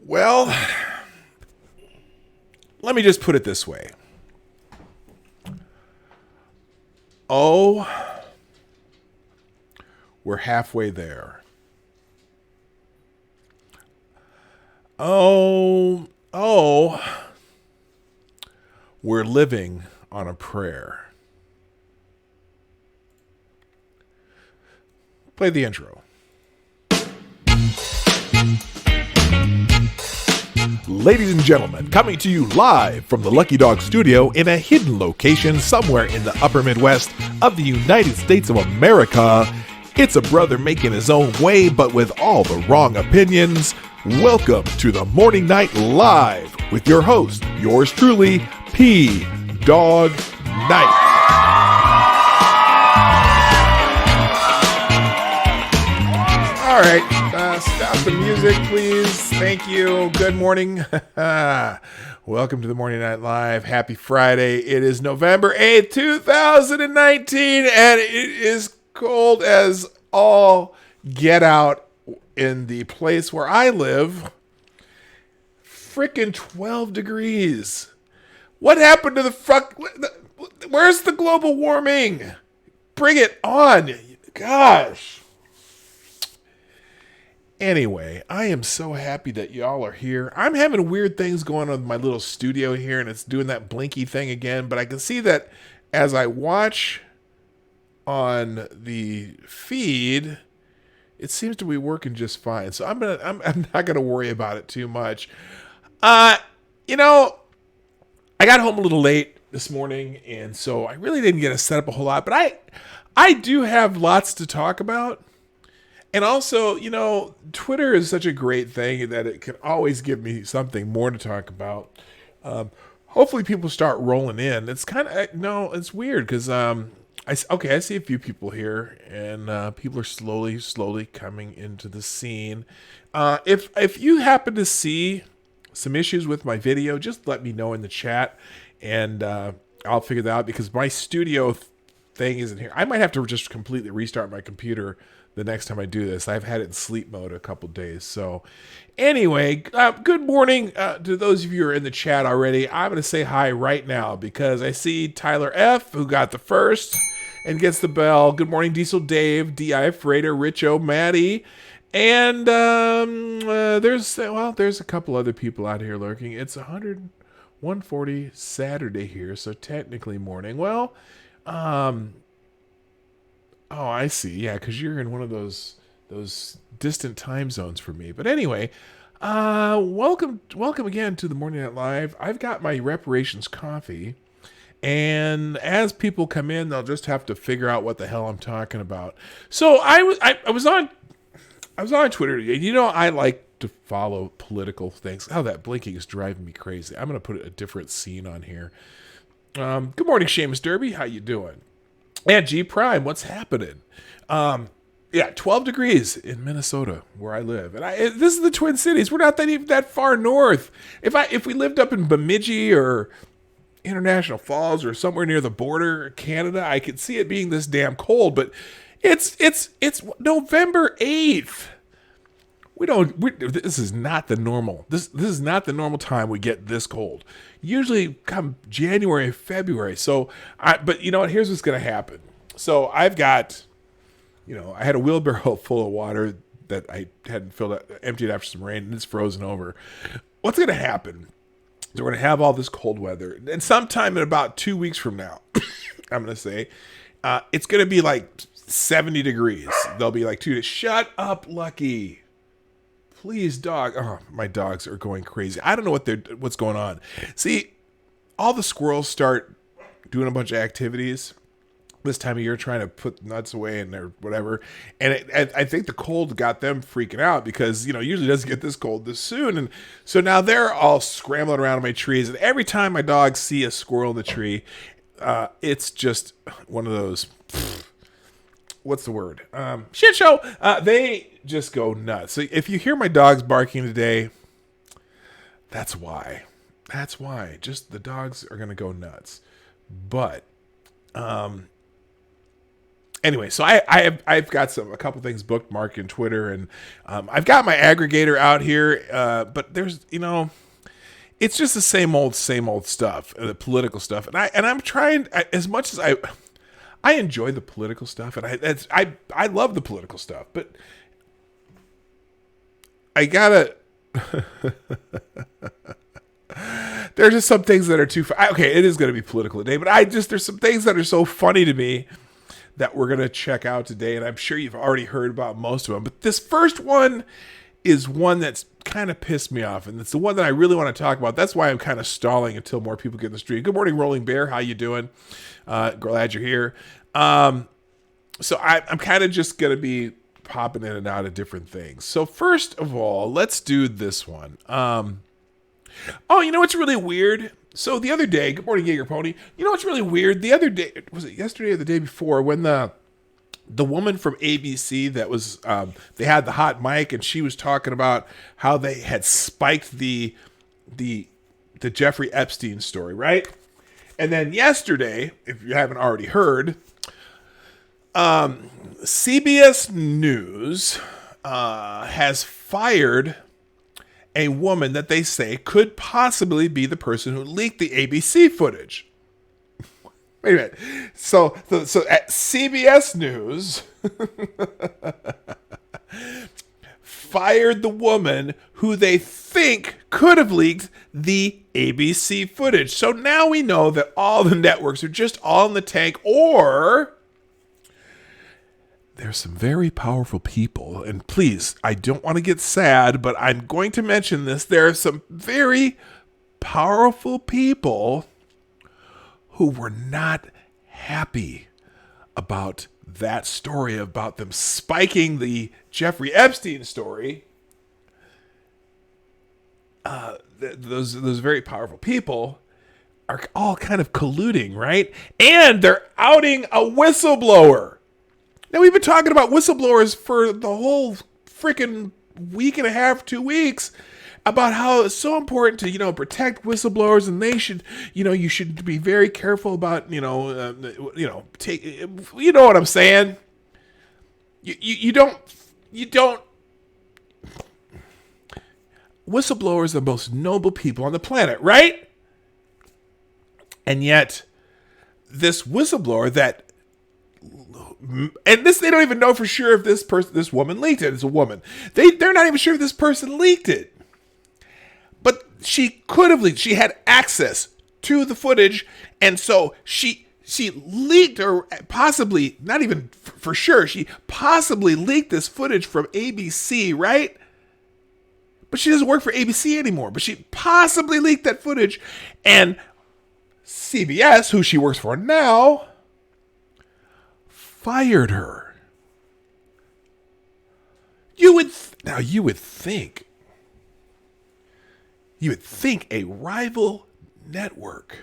Well, let me just put it this way. Oh, we're halfway there. Oh, we're living on a prayer. Play the intro. Ladies and gentlemen, coming to you live from the Lucky Dog Studio in a hidden location somewhere in the upper Midwest of the United States of America, it's a brother making his own way but with all the wrong opinions. Welcome to the Morning Night Live with your host, yours truly, P. Dog Night. All right, stop the music, please. Thank you. Good morning. Welcome to the Morning Night Live. Happy Friday. It is November 8th, 2019, and it is cold as all get out in the place where I live. Frickin' 12 degrees. What happened to the fuck? Where's the global warming? Bring it on. Gosh. Anyway, I am so happy that y'all are here. I'm having weird things going on with my little studio here, and it's doing that blinky thing again. But I can see that as I watch on the feed, it seems to be working just fine. So I'm not gonna worry about it too much. I got home a little late this morning, and so I really didn't get to set up a whole lot. But I do have lots to talk about. And also, Twitter is such a great thing that it can always give me something more to talk about. Hopefully people start rolling in. It's kind of, it's weird because, I see a few people here, and people are slowly coming into the scene. If you happen to see some issues with my video, just let me know in the chat, and I'll figure that out because my studio thing isn't here. I might have to just completely restart my computer the next time I do this. I've had it in sleep mode a couple days. So anyway, good morning to those of you who are in the chat already. I'm going to say hi right now because I see Tyler F., who got the first and gets the bell. Good morning, Diesel Dave, D.I. Freighter, Richo, Maddie. And there's a couple other people out here lurking. It's 140 Saturday here, so technically morning. Well, oh, I see. Yeah, because you're in one of those distant time zones for me. But anyway, welcome again to the Morning Night Live. I've got my reparations coffee, and as people come in, they'll just have to figure out what the hell I'm talking about. So I was on Twitter today. I like to follow political things. Oh, that blinking is driving me crazy. I'm gonna put a different scene on here. Good morning, Seamus Derby. How you doing? And G Prime, what's happening? 12 degrees in Minnesota, where I live. And this is the Twin Cities. We're not even that far north. If we lived up in Bemidji or International Falls or somewhere near the border of Canada, I could see it being this damn cold. But it's November 8th. This is not the normal. This is not the normal time we get this cold. Usually come January, February. So, but you know what? Here's what's going to happen. So I've got, I had a wheelbarrow full of water that I hadn't emptied after some rain, and it's frozen over. What's going to happen is we're going to have all this cold weather, and sometime in about 2 weeks from now, I'm going to say, it's going to be like 70 degrees. They'll be like 2 days. Shut up, Lucky. Please, dog. Oh, my dogs are going crazy. I don't know what's going on. See, all the squirrels start doing a bunch of activities this time of year, trying to put nuts away and their whatever. And I think the cold got them freaking out because, usually it doesn't get this cold this soon. And so now they're all scrambling around in my trees. And every time my dogs see a squirrel in the tree, it's just one of those, what's the word? Shit show. They just go nuts. So if you hear my dogs barking today, that's why. Just the dogs are going to go nuts. But, anyway, so I've got a couple things bookmarked in Twitter, and I've got my aggregator out here, but there's it's just the same old stuff, the political stuff, and I'm trying as much as I enjoy the political stuff, and I love the political stuff, but I gotta. There's just some things that are too. Okay, it is going to be political today, but there's some things that are so funny to me that we're going to check out today, and I'm sure you've already heard about most of them. But this first one is one that's kind of pissed me off, and it's the one that I really want to talk about. That's why I'm kind of stalling until more people get in the street. Good morning, Rolling Bear. How you doing? Glad you're here. So I'm kind of just going to be popping in and out of different things. So first of all, let's do this one. Oh, you know what's really weird? So the other day, good morning, Jaeger Pony. You know what's really weird? The other day, was it yesterday or the day before, when the woman from ABC that was, they had the hot mic, and she was talking about how they had spiked the Jeffrey Epstein story, right? And then yesterday, if you haven't already heard, CBS News has fired a woman that they say could possibly be the person who leaked the ABC footage. Wait a minute. So at CBS News fired the woman who they think could have leaked the ABC footage. So now we know that all the networks are just all in the tank, or there's some very powerful people, and please, I don't want to get sad, but I'm going to mention this. There are some very powerful people who were not happy about that story, about them spiking the Jeffrey Epstein story. Those very powerful people are all kind of colluding, right? And they're outing a whistleblower. Now, we've been talking about whistleblowers for the whole freaking week and a half, 2 weeks, about how it's so important to, protect whistleblowers, and they should, you should be very careful about, take, you know what I'm saying? You don't, whistleblowers are the most noble people on the planet, right? And yet, this whistleblower that, and this, they don't even know for sure if this woman leaked it. It's a woman. They're not even sure if this person leaked it. But she could have leaked. She had access to the footage, and so she leaked, or possibly, not even for sure, she possibly leaked this footage from ABC, right? But she doesn't work for ABC anymore. But she possibly leaked that footage, and CBS, who she works for now, fired her. You would think a rival network.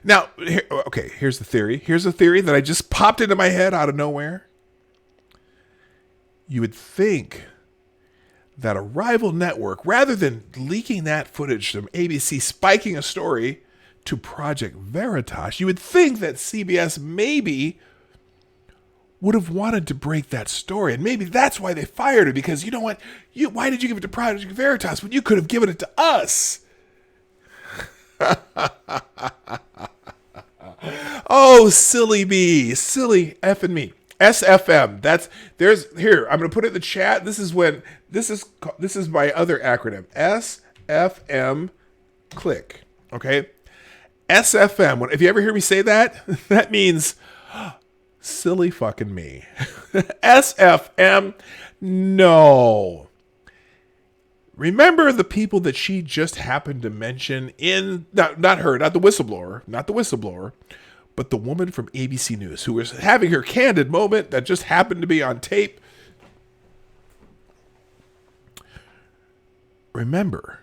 Now, here's the theory. Here's a theory that I just popped into my head out of nowhere. You would think that a rival network, rather than leaking that footage from ABC, spiking a story to Project Veritas, you would think that CBS maybe would have wanted to break that story. And maybe that's why they fired her, because you know what? Why did you give it to Project Veritas when you could have given it to us? Oh, silly me. Silly effing me. SFM. I'm going to put it in the chat. This is my other acronym. SFM click. Okay? SFM. If you ever hear me say that, that means silly fucking me. SFM, no. Remember the people that she just happened to mention in, not her, not the whistleblower, but the woman from ABC News who was having her candid moment that just happened to be on tape. Remember,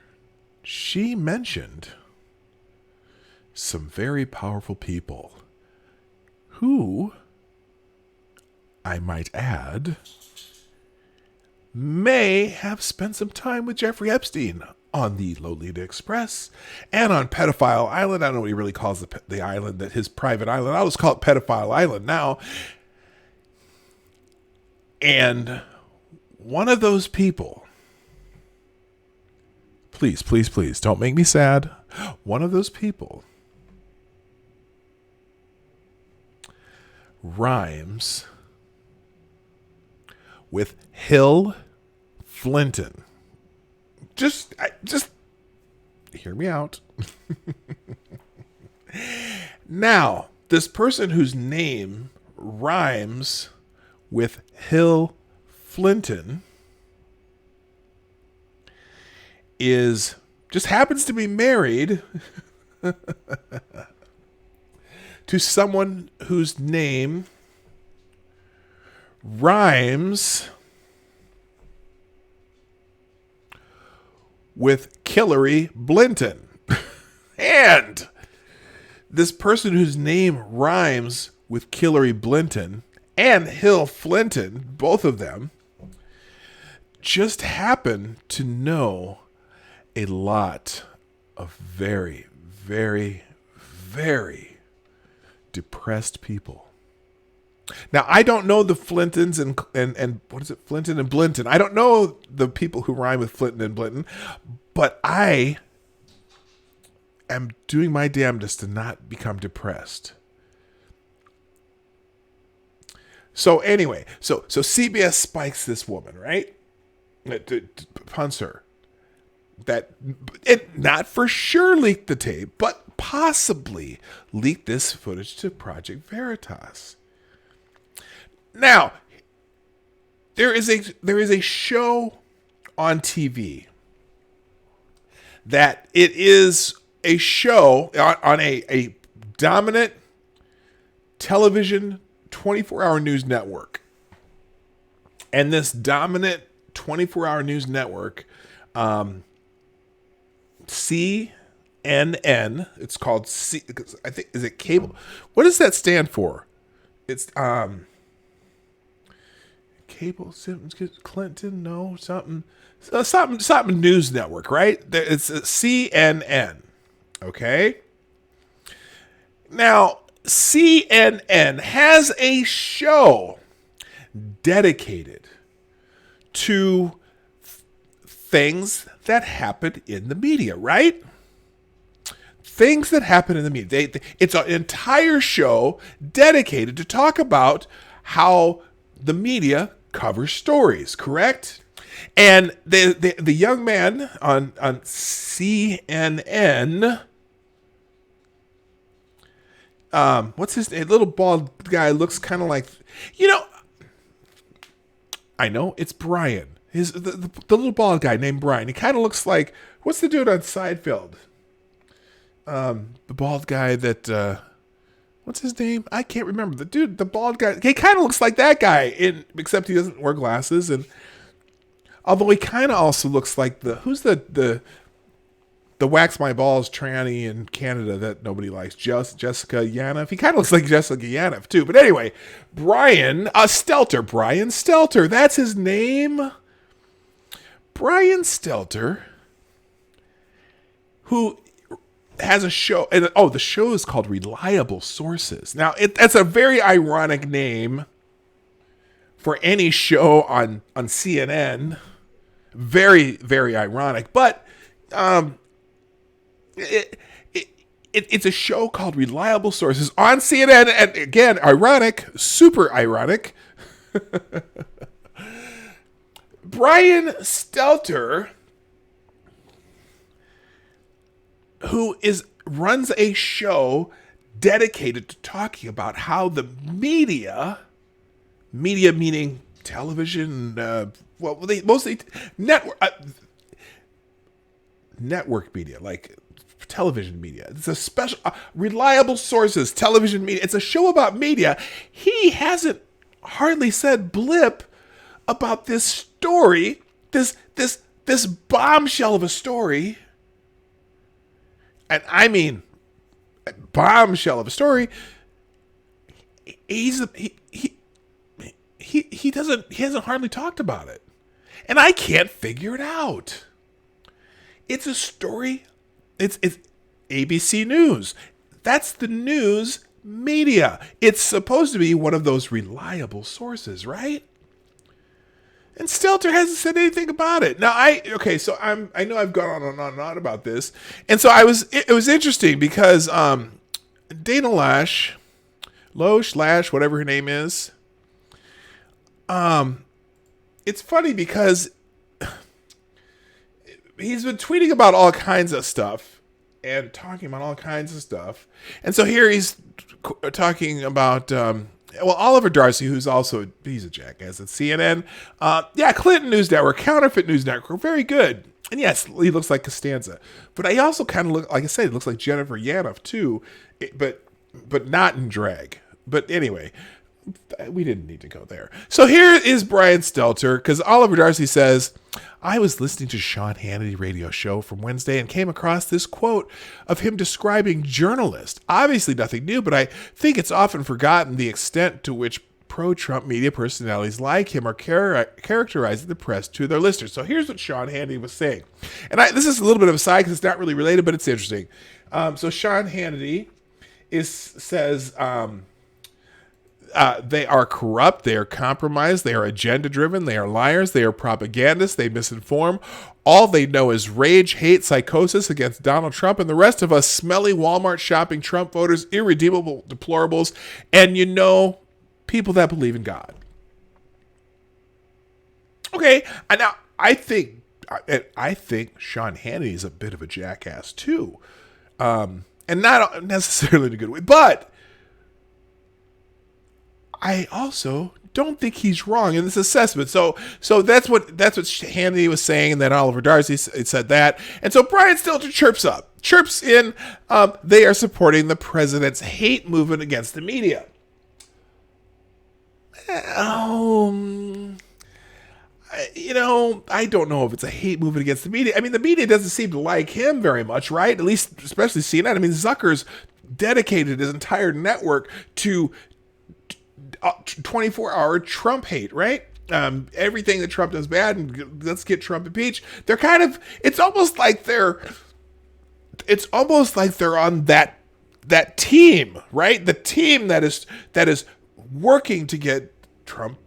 she mentioned some very powerful people who, I might add, may have spent some time with Jeffrey Epstein on the Lolita Express and on Pedophile Island. I don't know what he really calls the island, that his private island. I'll just call it Pedophile Island now. And one of those people, please, please, please, don't make me sad. One of those people rhymes with Hill Flinton. Just hear me out. Now, this person whose name rhymes with Hill Flinton just happens to be married to someone whose name rhymes with Hillary Blinton. And this person whose name rhymes with Hillary Blinton and Hill Flinton, both of them, just happen to know a lot of very, very, very depressed people. Now, I don't know the Flintons and what is it, Flinton and Blinton. I don't know the people who rhyme with Flinton and Blinton, but I am doing my damnedest to not become depressed. So anyway, so CBS spikes this woman, right? Punts her. That it not for sure leaked the tape, but possibly leaked this footage to Project Veritas. Now, there is a show on TV that it is a show on a dominant television 24-hour news network. And this dominant 24-hour news network, CNN, it's called I think, is it cable? What does that stand for? It's cable, Clinton, no, something news network, right? It's CNN. Okay. Now, CNN has a show dedicated to things that happen in the media, right? Things that happen in the media. It's an entire show dedicated to talk about how the media covers stories, correct? And the young man on CNN, what's his name? Little bald guy, looks kind of like, I know it's Brian. The little bald guy named Brian. He kind of looks like, what's the dude on Seinfeld? The bald guy that, what's his name? I can't remember. The bald guy. He kind of looks like that guy, except he doesn't wear glasses. And although he kind of also looks like who's the wax my balls tranny in Canada that nobody likes, Jessica Yaniv. He kind of looks like Jessica Yaniv too. But anyway, Brian Stelter. That's his name. Brian Stelter, who has a show, and the show is called Reliable Sources. Now, that's a very ironic name for any show on CNN. Very, very ironic. But it's a show called Reliable Sources on CNN, and again, ironic, super ironic. Brian Stelter, who runs a show dedicated to talking about how the media meaning television, they mostly network media, like television media. It's a special, Reliable Sources, television media. It's a show about media. He hasn't hardly said blip about this story, this bombshell of a story. And I mean, bombshell of a story. He hasn't hardly talked about it, and I can't figure it out. It's a story. It's ABC News. That's the news media. It's supposed to be one of those reliable sources, right? And Stelter hasn't said anything about it. Now so I know I've gone on and on and on about this. And so it was interesting because Dana Loesch, whatever her name is. It's funny because he's been tweeting about all kinds of stuff and talking about all kinds of stuff. And so here he's talking about Oliver Darcy, he's a jackass at CNN. Clinton News Network, Counterfeit News Network, very good. And yes, he looks like Costanza. But I also kind of look, like I said, he looks like Jennifer Yanoff too, but not in drag. But anyway, we didn't need to go there. So here is Brian Stelter, because Oliver Darcy says, I was listening to Sean Hannity radio show from Wednesday and came across this quote of him describing journalists. Obviously nothing new, but I think it's often forgotten the extent to which pro-Trump media personalities like him are characterizing the press to their listeners. So here's what Sean Hannity was saying. And this is a little bit of a side because it's not really related, but it's interesting. So Sean Hannity says... they are corrupt, they are compromised, they are agenda-driven, they are liars, they are propagandists, they misinform. All they know is rage, hate, psychosis against Donald Trump and the rest of us smelly Walmart shopping Trump voters, irredeemable deplorables, and people that believe in God. Okay, and now I think Sean Hannity is a bit of a jackass too, and not necessarily in a good way, but I also don't think he's wrong in this assessment. So that's what Hannity was saying, and then Oliver Darcy said that. And so Brian Stelter chirps in, they are supporting the president's hate movement against the media. I don't know if it's a hate movement against the media. I mean, the media doesn't seem to like him very much, right? At least, especially CNN. I mean, Zucker's dedicated his entire network to 24-hour Trump hate, right? Everything that Trump does bad, and let's get Trump impeached. They're kind of, it's almost like they're on that team, right? The team that is working to get Trump,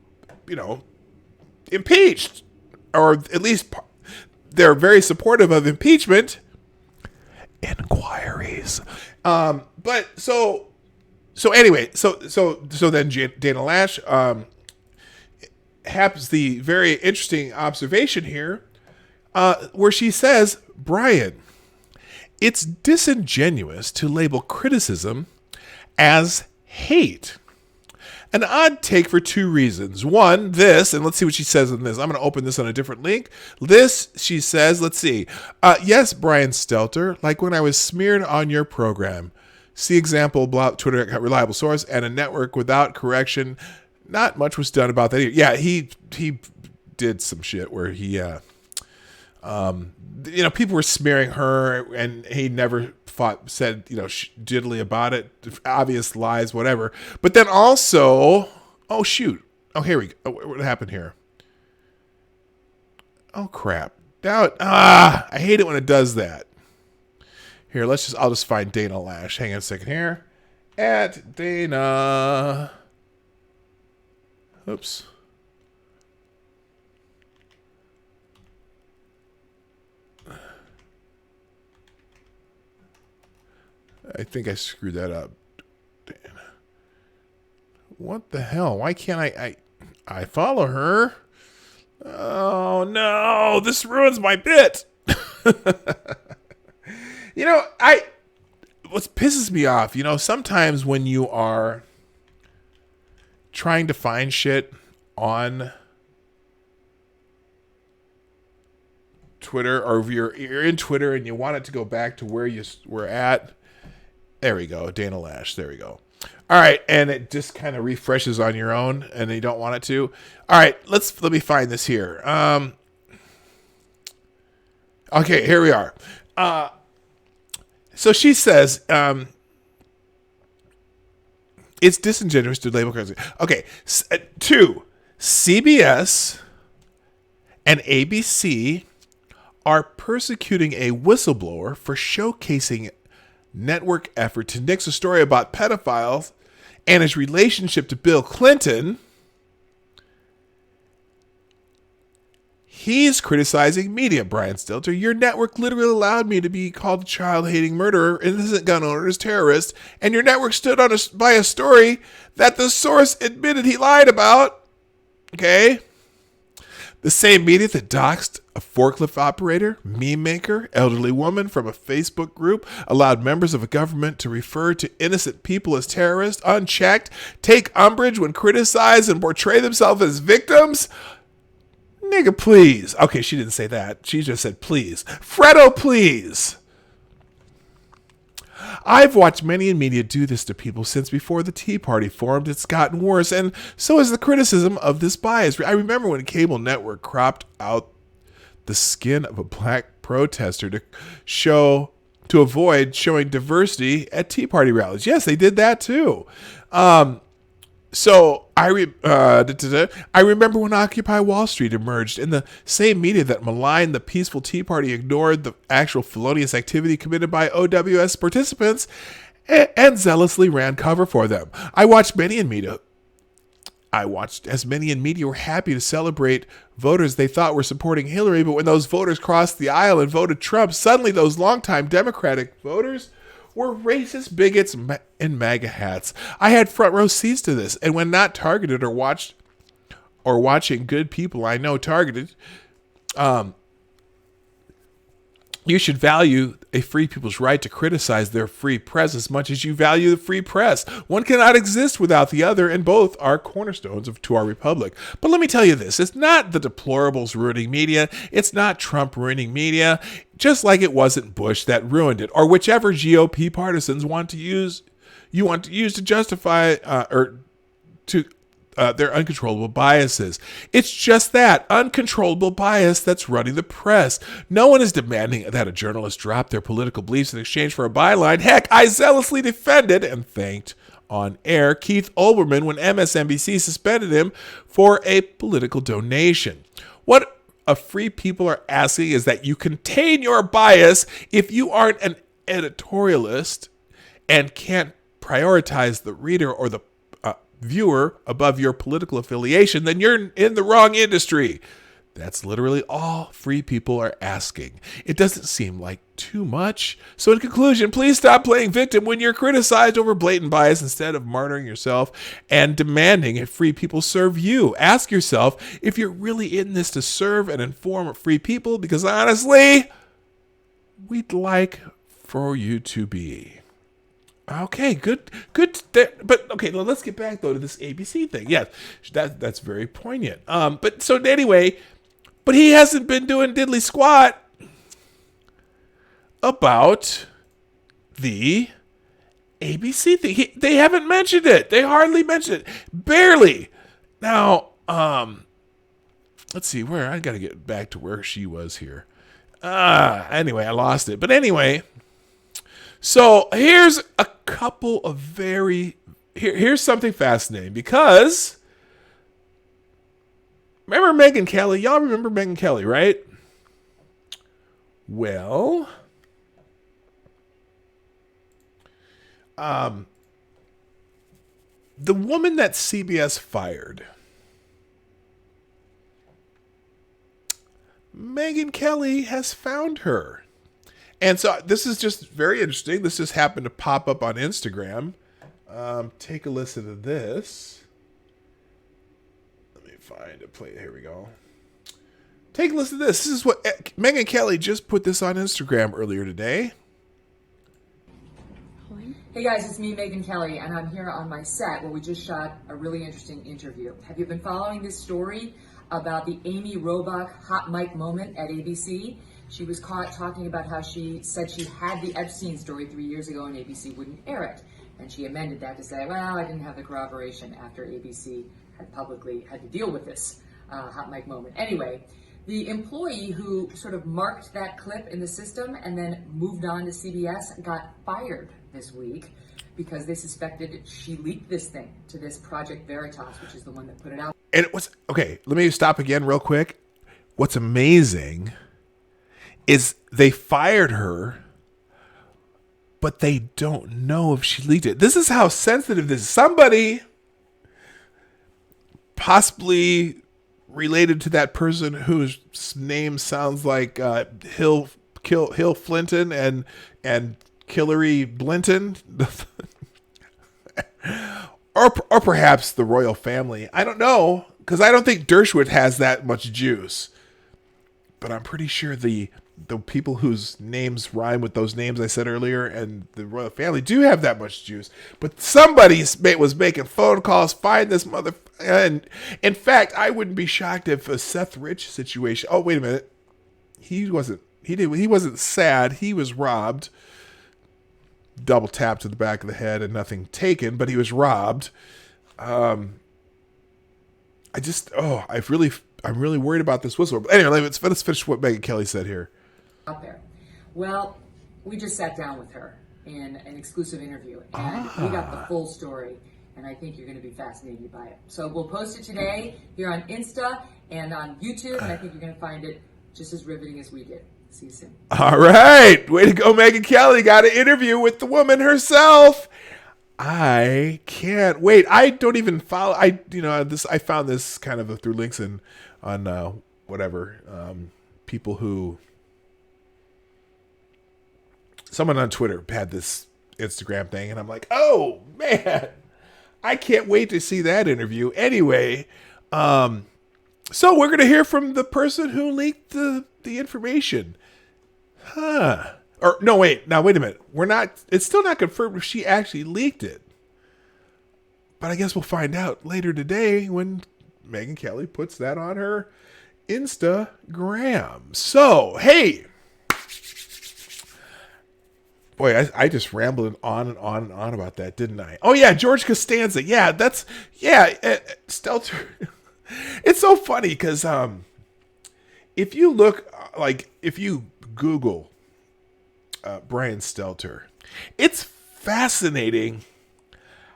impeached, or at least they're very supportive of impeachment inquiries. But so anyway, so then Dana Lash has the very interesting observation here, where she says, Brian, it's disingenuous to label criticism as hate. An odd take for two reasons. One, this, and let's see what she says in this. I'm going to open this on a different link. This, she says, let's see. Yes, Brian Stelter, like when I was smeared on your program. See example, Twitter, reliable source, and a network without correction. Not much was done about that either. Yeah, he did some shit where he, people were smearing her, and he never said, diddly about it, obvious lies, whatever. But then also, oh shoot, here we go. What happened here? Oh crap! Now, I hate it when it does that. Here, I'll just find Dana Lash. Hang on a second here. At Dana. Oops. I think I screwed that up. What the hell? Why can't I follow her? Oh no, this ruins my bit. What pisses me off, sometimes when you are trying to find shit on Twitter, or if you're in Twitter and you want it to go back to where you were at. There we go, Dana Lash. There we go. All right, and it just kind of refreshes on your own, and you don't want it to. All right, let me find this here. Okay, here we are. So she says, it's disingenuous to label currency. Okay, 2, CBS and ABC are persecuting a whistleblower for showcasing network effort to nix a story about pedophiles and his relationship to Bill Clinton. He's criticizing media, Brian Stelter. Your network literally allowed me to be called a child-hating murderer, innocent gun owners, terrorist, and your network stood on by a story that the source admitted he lied about. Okay? The same media that doxed a forklift operator, meme maker, elderly woman from a Facebook group, allowed members of a government to refer to innocent people as terrorists unchecked, take umbrage when criticized, and portray themselves as victims. Nigga, please. Okay, she didn't say that. She just said, please. Fredo, please. I've watched many in media do this to people since before the Tea Party formed. It's gotten worse, and so has the criticism of this bias. I remember when a cable network cropped out the skin of a black protester to avoid showing diversity at Tea Party rallies. Yes, they did that too. So I remember when Occupy Wall Street emerged, and the same media that maligned the peaceful Tea Party ignored the actual felonious activity committed by OWS participants and zealously ran cover for them. I watched as many in media were happy to celebrate voters they thought were supporting Hillary, but when those voters crossed the aisle and voted Trump, suddenly those longtime Democratic voters were racist bigots in MAGA hats. I had front row seats to this, and when not targeted or watching good people I know targeted, you should value a free people's right to criticize their free press as much as you value the free press. One cannot exist without the other, and both are cornerstones to our republic. But let me tell you this, it's not the deplorables ruining media, it's not Trump ruining media, just like it wasn't Bush that ruined it, or whichever GOP partisans want to use to justify their uncontrollable biases. It's just that uncontrollable bias that's running the press. No one is demanding that a journalist drop their political beliefs in exchange for a byline. Heck, I zealously defended and thanked on air Keith Olbermann when MSNBC suspended him for a political donation. What a free people are asking is that you contain your bias. If you aren't an editorialist and can't prioritize the reader or the viewer above your political affiliation, then you're in the wrong industry. That's literally all free people are asking. It doesn't seem like too much. So in conclusion, please stop playing victim when you're criticized over blatant bias instead of martyring yourself and demanding that free people serve you. Ask yourself if you're really in this to serve and inform free people, because honestly, we'd like for you to be. Okay, good. But okay, let's get back though to this ABC thing. Yes, that's very poignant. But so anyway, but he hasn't been doing diddly squat about the ABC thing. They haven't mentioned it. They hardly mentioned it. Barely. Now, let's see where I got to get back to where she was here. Anyway, I lost it. But anyway. So here's a couple of here's something fascinating, because remember Megyn Kelly? Y'all remember Megyn Kelly, right? Well, the woman that CBS fired, Megyn Kelly has found her. And so this is just very interesting. This just happened to pop up on Instagram. Take a listen to this. Let me find a play. Here we go. Take a listen to this. This is what Megyn Kelly just put this on Instagram earlier today. Hey guys, it's me, Megyn Kelly, and I'm here on my set where we just shot a really interesting interview. Have you been following this story about the Amy Robach hot mic moment at ABC? She was caught talking about how she said she had the Epstein story 3 years ago and ABC wouldn't air it. And she amended that to say, well, I didn't have the corroboration after ABC had publicly had to deal with this hot mic moment. Anyway, the employee who sort of marked that clip in the system and then moved on to CBS got fired this week because they suspected she leaked this thing to this Project Veritas, which is the one that put it out. And it was, okay, let me stop again real quick. What's amazing is they fired her, but they don't know if she leaked it. This is how sensitive this is. Somebody possibly related to that person whose name sounds like Hill Flinton and Hillary Blinton, or perhaps the royal family. I don't know, because I don't think Dershowitz has that much juice, but I'm pretty sure the people whose names rhyme with those names I said earlier and the royal family do have that much juice. But somebody was making phone calls, find this mother. And in fact, I wouldn't be shocked if a Seth Rich situation. Oh, wait a minute. He wasn't sad. He was robbed. Double tap to the back of the head and nothing taken, but he was robbed. I'm really worried about this whistle. But anyway, let's finish what Megyn Kelly said here. Out there. Well, we just sat down with her in an exclusive interview, and we got the full story, and I think you're going to be fascinated by it. So we'll post it today here on Insta and on YouTube, and I think you're going to find it just as riveting as we did. See you soon. All right. Way to go, Megyn Kelly. Got an interview with the woman herself. I can't wait. I don't even follow. I found this kind of through links on people who. Someone on Twitter had this Instagram thing, and I'm like, oh man, I can't wait to see that interview. Anyway, so we're gonna hear from the person who leaked the information, huh? Or no, wait. Now wait a minute. It's still not confirmed if she actually leaked it, but I guess we'll find out later today when Megyn Kelly puts that on her Instagram. So hey. Boy, I just rambled on and on and on about that, didn't I? Oh, yeah, George Costanza. Yeah, Stelter. It's so funny because if you Google Brian Stelter, it's fascinating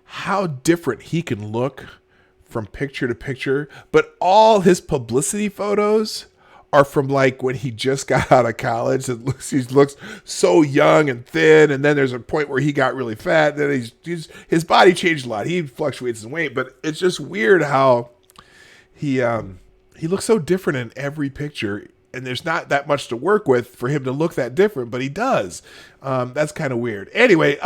how different he can look from picture to picture, but all his publicity photos are from like when he just got out of college. He looks so young and thin, and then there's a point where he got really fat. Then his body changed a lot. He fluctuates in weight, but it's just weird how he looks so different in every picture. And there's not that much to work with for him to look that different, but he does. That's kind of weird. Anyway,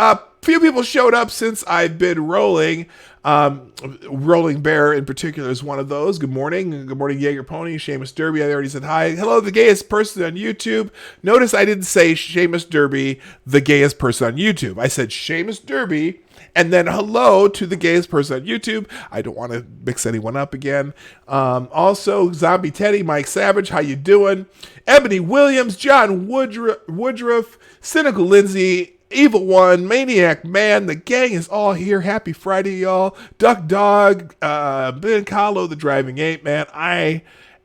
few people showed up since I've been rolling. Rolling Bear in particular is one of those. Good morning. Good morning, Jaeger Pony. Seamus Derby, I already said hi. Hello, the gayest person on YouTube. Notice I didn't say Seamus Derby, the gayest person on YouTube. I said Seamus Derby, and then hello to the gayest person on YouTube. I don't want to mix anyone up again. Also, Zombie Teddy, Mike Savage, how you doing? Ebony Williams, John Woodruff, Cynical Lindsay, Evil One, Maniac Man, the gang is all here. Happy Friday, y'all. Duck Dog, Ben Kahlo, the Driving Ape, man. I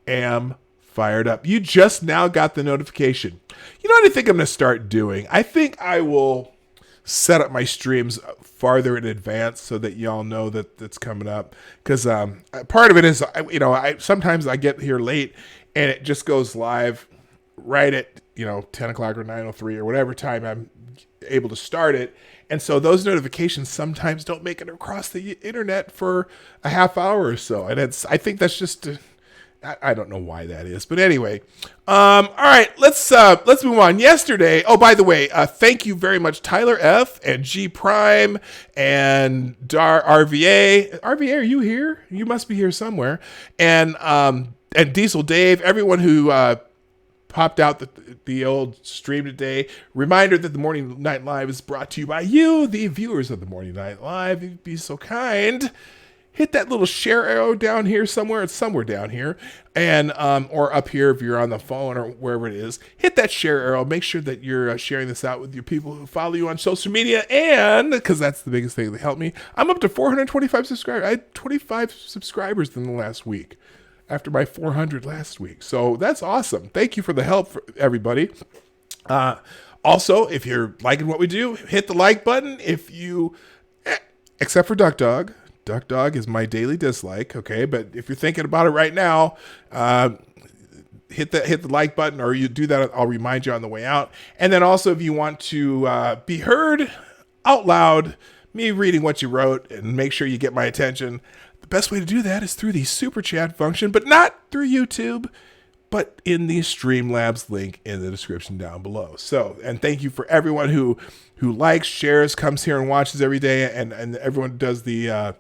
am fired up. You just now got the notification. You know what I think I'm going to start doing? I think I will set up my streams farther in advance so that y'all know that it's coming up. Because part of it is, sometimes I get here late and it just goes live right at 10 o'clock or 9:03 or whatever time I'm able to start it. And so those notifications sometimes don't make it across the internet for a half hour or so. And I think that's just, I don't know why that is, but anyway. All right, let's move on. Yesterday, oh, by the way, thank you very much, Tyler F and G Prime and RVA. RVA, are you here? You must be here somewhere. And Diesel Dave, everyone who, popped out the old stream today. Reminder that the Morning Night Live is brought to you by you, the viewers of the Morning Night Live. If you'd be so kind, hit that little share arrow down here somewhere. It's somewhere down here, and or up here if you're on the phone or wherever it is. Hit that share arrow. Make sure that you're sharing this out with your people who follow you on social media, and because that's the biggest thing that helped me. I'm up to 425 subscribers. I had 25 subscribers in the last week, after my 400 last week. So that's awesome. Thank you for the help, for everybody. Also, if you're liking what we do, hit the like button. If you, except for Duck Dog. Duck Dog is my daily dislike, okay? But if you're thinking about it right now, hit the like button, or you do that, I'll remind you on the way out. And then also, if you want to be heard out loud, me reading what you wrote, and make sure you get my attention, The best way to do that is through the super chat function, but not through YouTube, but in the Streamlabs link in the description down below. So, and thank you for everyone who likes, shares, comes here and watches every day, and everyone does the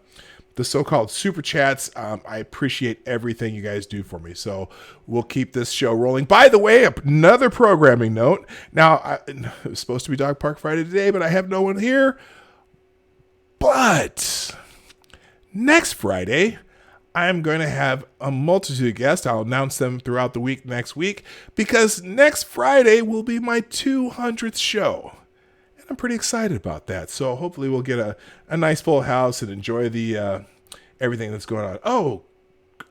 so-called super chats. I appreciate everything you guys do for me. So we'll keep this show rolling. By the way, another programming note. Now, it was supposed to be Dog Park Friday today, but I have no one here. But next Friday, I'm going to have a multitude of guests. I'll announce them throughout the week next week, because next Friday will be my 200th show. And I'm pretty excited about that. So hopefully we'll get a nice full house and enjoy the everything that's going on. Oh,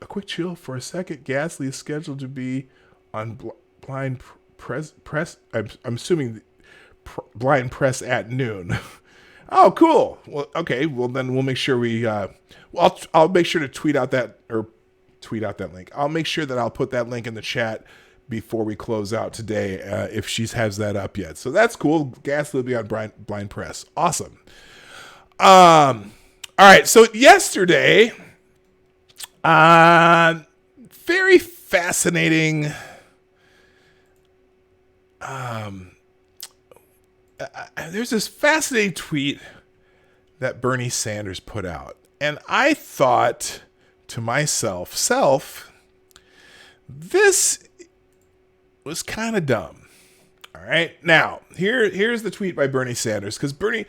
a quick chill for a second. Ghastly is scheduled to be on Blind Press. I'm assuming Blind Press at noon. Oh, cool. Well, okay. Well, then we'll make sure I'll make sure to tweet out that link. I'll make sure that I'll put that link in the chat before we close out today, if she has that up yet. So that's cool. Ghastly will be on Blind Press. Awesome. All right. So yesterday, very fascinating. There's this fascinating tweet that Bernie Sanders put out. And I thought to myself, this was kind of dumb. All right. Now, here's the tweet by Bernie Sanders, because Bernie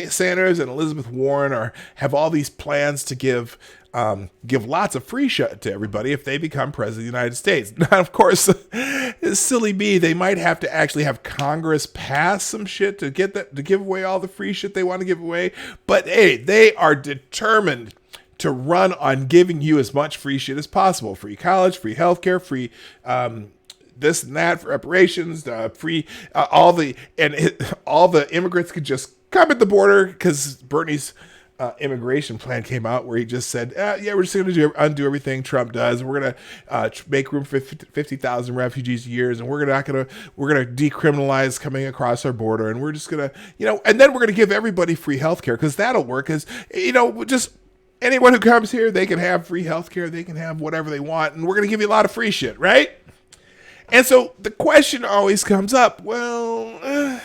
Sanders and Elizabeth Warren have all these plans to give lots of free shit to everybody if they become president of the United States. Now, of course, silly me, they might have to actually have Congress pass some shit to give away all the free shit they want to give away. But hey, they are determined to run on giving you as much free shit as possible. Free college, free healthcare, free this and that for reparations, free all the immigrants could just come at the border, because Bernie's immigration plan came out where he just said, yeah, we're just going to undo everything Trump does. We're going to make room for 50,000 refugees a year, and we're going to decriminalize coming across our border, and we're just going to, and then we're going to give everybody free healthcare, because that'll work. Because just anyone who comes here, they can have free healthcare, they can have whatever they want, and we're going to give you a lot of free shit, right? And so the question always comes up, well,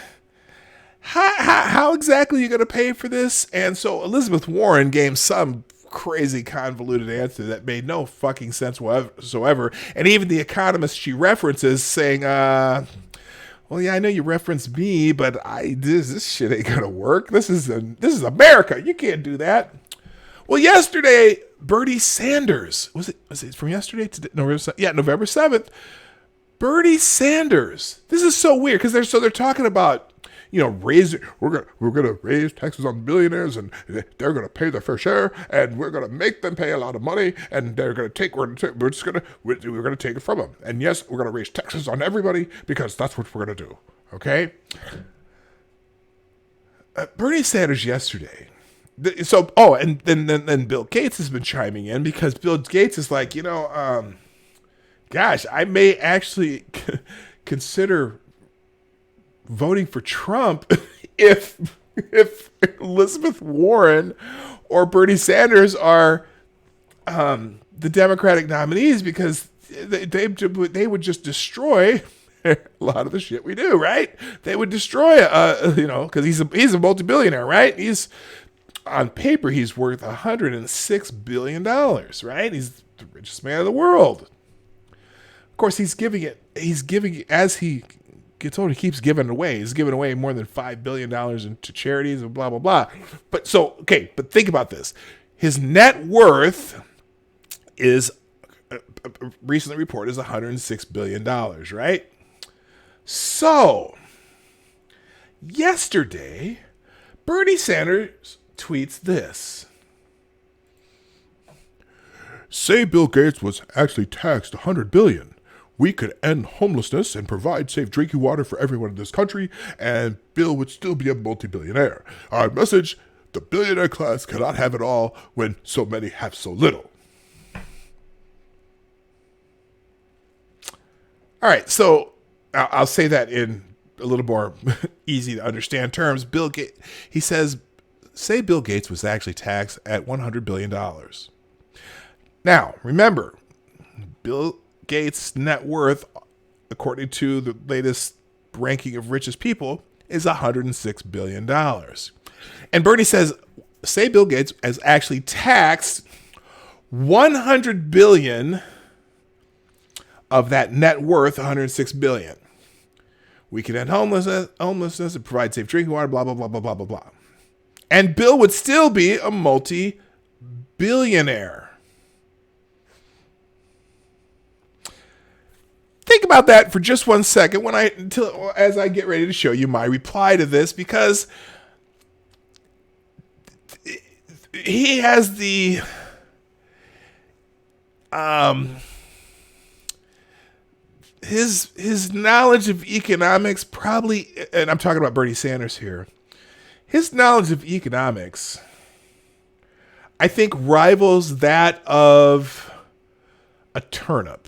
how exactly are you going to pay for this? And so Elizabeth Warren gave some crazy convoluted answer that made no fucking sense whatsoever. And even the economist she references saying, well, yeah, I know you referenced me, but this shit ain't going to work. This is America. You can't do that. Well, yesterday, Bernie Sanders, was it from yesterday to November 7th? Bernie Sanders. This is so weird, because they're talking about, we're gonna raise taxes on billionaires, and they're gonna pay their fair share, and we're gonna make them pay a lot of money, and we're gonna take it from them. And yes, we're gonna raise taxes on everybody, because that's what we're gonna do. Okay. Bernie Sanders yesterday. And then Bill Gates has been chiming in, because Bill Gates is like, gosh, I may actually consider voting for Trump if Elizabeth Warren or Bernie Sanders are the Democratic nominees, because they would just destroy a lot of the shit we do, right? They would destroy, because he's a multi-billionaire, right? He's on paper, he's worth $106 billion, right? He's the richest man in the world. Of course, he's giving it as he gets older. He keeps giving it away. He's giving away more than $5 billion into charities and blah, blah, blah. But think about this. His net worth is, recently reported, is $106 billion, right? So, yesterday, Bernie Sanders tweets this. Say Bill Gates was actually taxed $100 billion. We could end homelessness and provide safe drinking water for everyone in this country, and Bill would still be a multi-billionaire. Our message: the billionaire class cannot have it all when so many have so little. All right, so I'll say that in a little more easy to understand terms. Bill Gates, he says, say Bill Gates was actually taxed at $100 billion. Now, remember, Bill Gates' net worth, according to the latest ranking of richest people, is $106 billion. And Bernie says, say Bill Gates has actually taxed $100 billion of that net worth, $106 billion. We can end homelessness and provide safe drinking water, blah, blah, blah, blah, blah, blah, blah. And Bill would still be a multi-billionaire. Think about that for just 1 second as I get ready to show you my reply to this, because he has the his knowledge of economics probably, and I'm talking about Bernie Sanders here, his knowledge of economics, I think, rivals that of a turnip.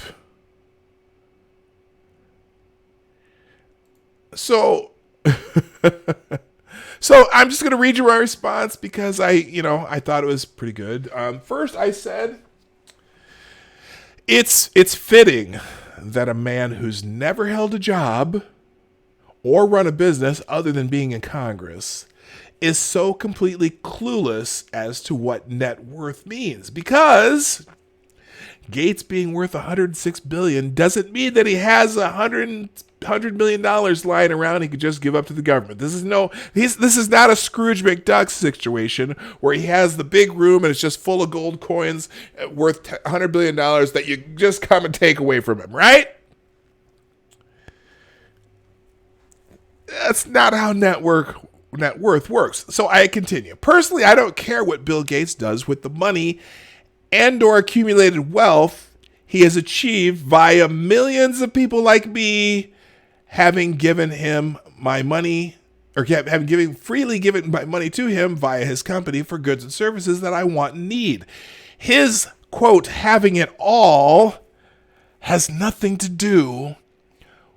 So I'm just going to read you my response because I thought it was pretty good. First, I said, it's fitting that a man who's never held a job or run a business other than being in Congress is so completely clueless as to what net worth means, because Gates being worth $106 billion doesn't mean that he has $100 million lying around he could just give up to the government. This is not a Scrooge McDuck situation where he has the big room and it's just full of gold coins worth $100 billion that you just come and take away from him, right? That's not how net worth works. So I continue. Personally, I don't care what Bill Gates does with the money and or accumulated wealth he has achieved via millions of people like me having given him my money, or having freely given my money to him via his company for goods and services that I want and need. His, quote, having it all has nothing to do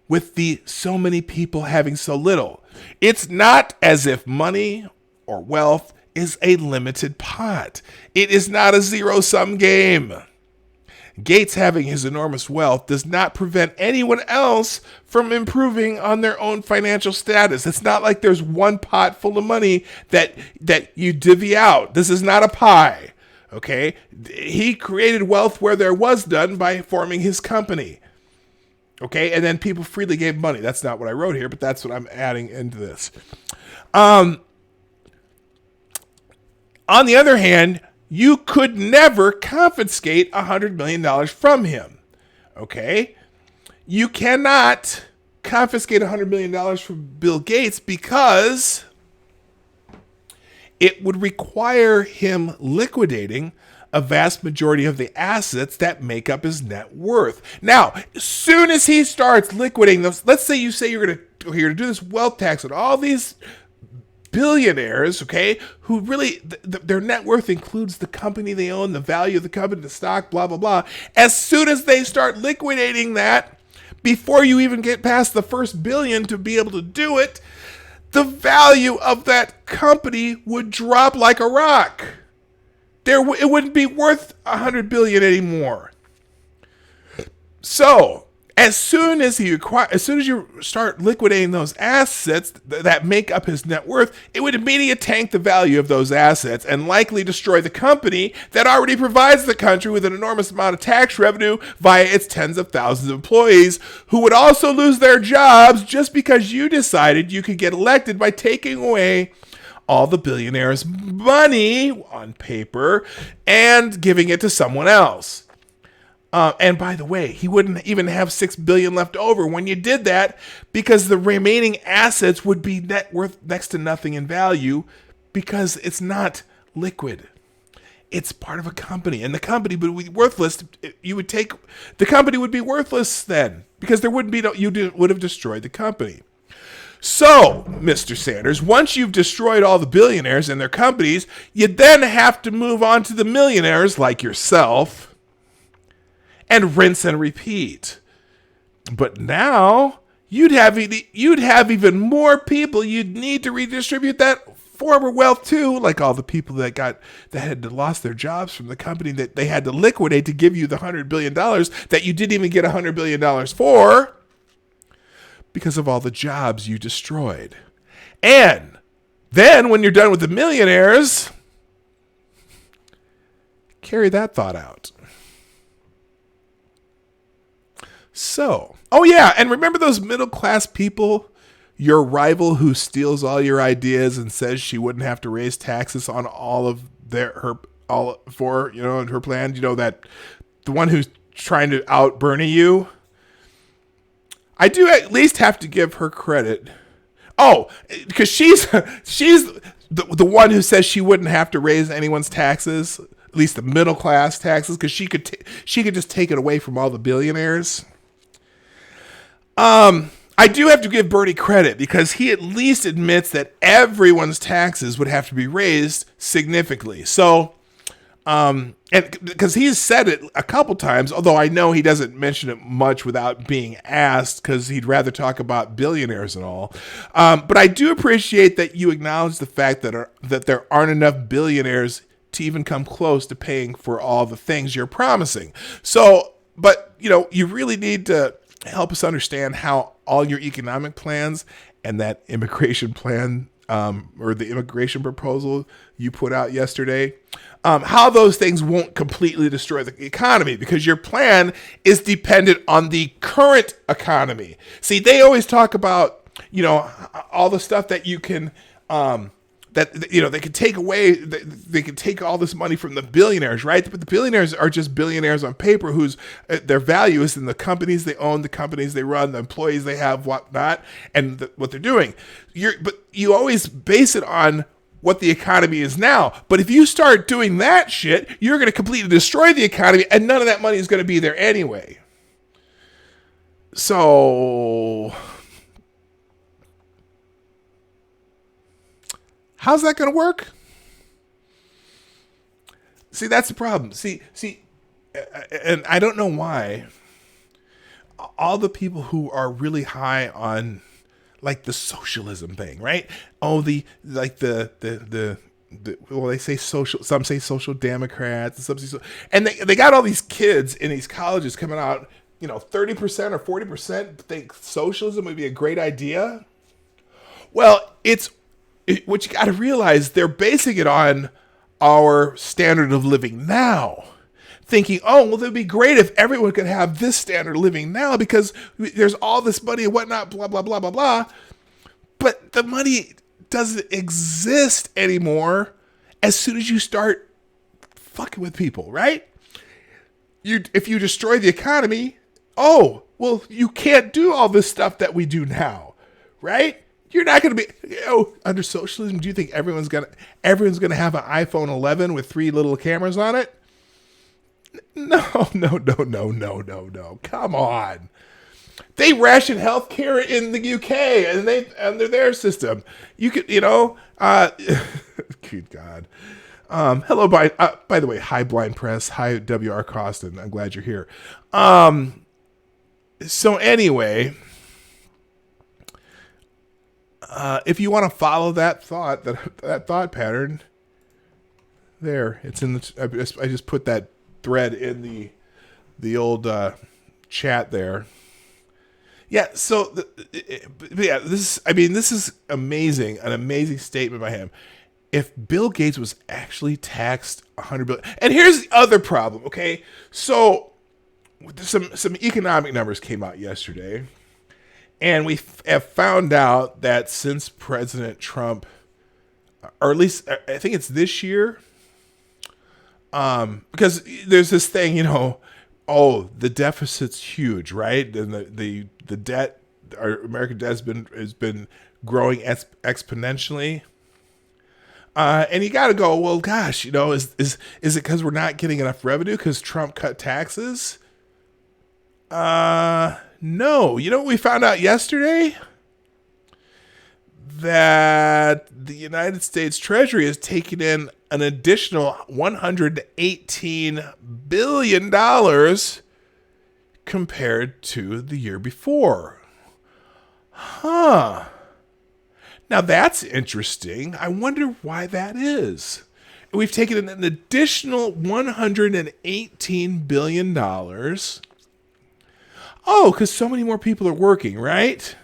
with the so many people having so little. It's not as if money or wealth is a limited pot. It is not a zero-sum game. Gates having his enormous wealth does not prevent anyone else from improving on their own financial status. It's not like there's one pot full of money that you divvy out. This is not a pie, okay? He created wealth where there was none by forming his company, okay? And then people freely gave money. That's not what I wrote here, but that's what I'm adding into this. On the other hand, you could never confiscate $100 million from him, okay? You cannot confiscate $100 million from Bill Gates because it would require him liquidating a vast majority of the assets that make up his net worth. Now, as soon as he starts liquidating those, let's say you're going to do this wealth tax on all these billionaires, okay, who really, their net worth includes the company they own, the value of the company, the stock, blah, blah, blah. As soon as they start liquidating that, before you even get past the first billion to be able to do it, the value of that company would drop like a rock. It wouldn't be worth $100 billion anymore. So, as soon as you start liquidating those assets that make up his net worth, it would immediately tank the value of those assets and likely destroy the company that already provides the country with an enormous amount of tax revenue via its tens of thousands of employees who would also lose their jobs just because you decided you could get elected by taking away all the billionaires' money on paper and giving it to someone else. And by the way, he wouldn't even have $6 billion left over when you did that, because the remaining assets would be net worth next to nothing in value because it's not liquid. It's part of a company, and the company would be worthless. The company would be worthless then because there wouldn't be you would have destroyed the company. So, Mr. Sanders, once you've destroyed all the billionaires and their companies, you then have to move on to the millionaires like yourself and rinse and repeat. But now you'd have even more people you'd need to redistribute that former wealth too, like all the people that had lost their jobs from the company that they had to liquidate to give you the $100 billion that you didn't even get $100 billion for because of all the jobs you destroyed. And then when you're done with the millionaires, carry that thought out. So, oh yeah, and remember those middle-class people, your rival who steals all your ideas and says she wouldn't have to raise taxes on all of her plan, that the one who's trying to out Bernie you. I do at least have to give her credit. Oh, because she's the one who says she wouldn't have to raise anyone's taxes, at least the middle class taxes, because she could just take it away from all the billionaires. I do have to give Bernie credit because he at least admits that everyone's taxes would have to be raised significantly. So, and because he's said it a couple times, although I know he doesn't mention it much without being asked because he'd rather talk about billionaires and all. But I do appreciate that you acknowledge the fact that there aren't enough billionaires to even come close to paying for all the things you're promising. So, but you really need to help us understand how all your economic plans and that immigration plan or the immigration proposal you put out yesterday, how those things won't completely destroy the economy because your plan is dependent on the current economy. See, they always talk about, all the stuff that you can, they can take away, they can take all this money from the billionaires, right? But the billionaires are just billionaires on paper whose their value is in the companies they own, the companies they run, the employees they have, whatnot, and what they're doing. But you always base it on what the economy is now. But if you start doing that shit, you're going to completely destroy the economy, and none of that money is going to be there anyway. So how's that going to work? See, that's the problem. See, and I don't know why all the people who are really high on like the socialism thing, right? Oh, they say social, some say social democrats, and some say and they got all these kids in these colleges coming out, 30% or 40% think socialism would be a great idea. Well, what you got to realize, they're basing it on our standard of living now. Thinking, oh, well, it'd be great if everyone could have this standard of living now because there's all this money and whatnot, blah, blah, blah, blah, blah. But the money doesn't exist anymore as soon as you start fucking with people, right? If you destroy the economy, oh, well, you can't do all this stuff that we do now, right? You're not going to be under socialism. Do you think everyone's going to have an iPhone 11 with 3 little cameras on it? No. Come on. They ration healthcare in the UK and under their system. You could, good God. Hello, by the way, hi Blind Press, hi WR Costin. I'm glad you're here. So anyway, if you want to follow that thought, that thought pattern, there, it's in the. I just put that thread in the old chat there. Yeah. So this is amazing. An amazing statement by him. If Bill Gates was actually taxed $100 billion, and here's the other problem. Okay, so some economic numbers came out yesterday. And we have found out that since President Trump, or at least I think it's this year, because there's this thing, the deficit's huge, right? And the debt, our American debt has been growing exponentially. And you got to go, well, gosh, is it because we're not getting enough revenue because Trump cut taxes? No. You know what we found out yesterday? That the United States Treasury is taking in an additional $118 billion compared to the year before. Huh. Now that's interesting. I wonder why that is. We've taken an additional $118 billion. Oh, because so many more people are working, right?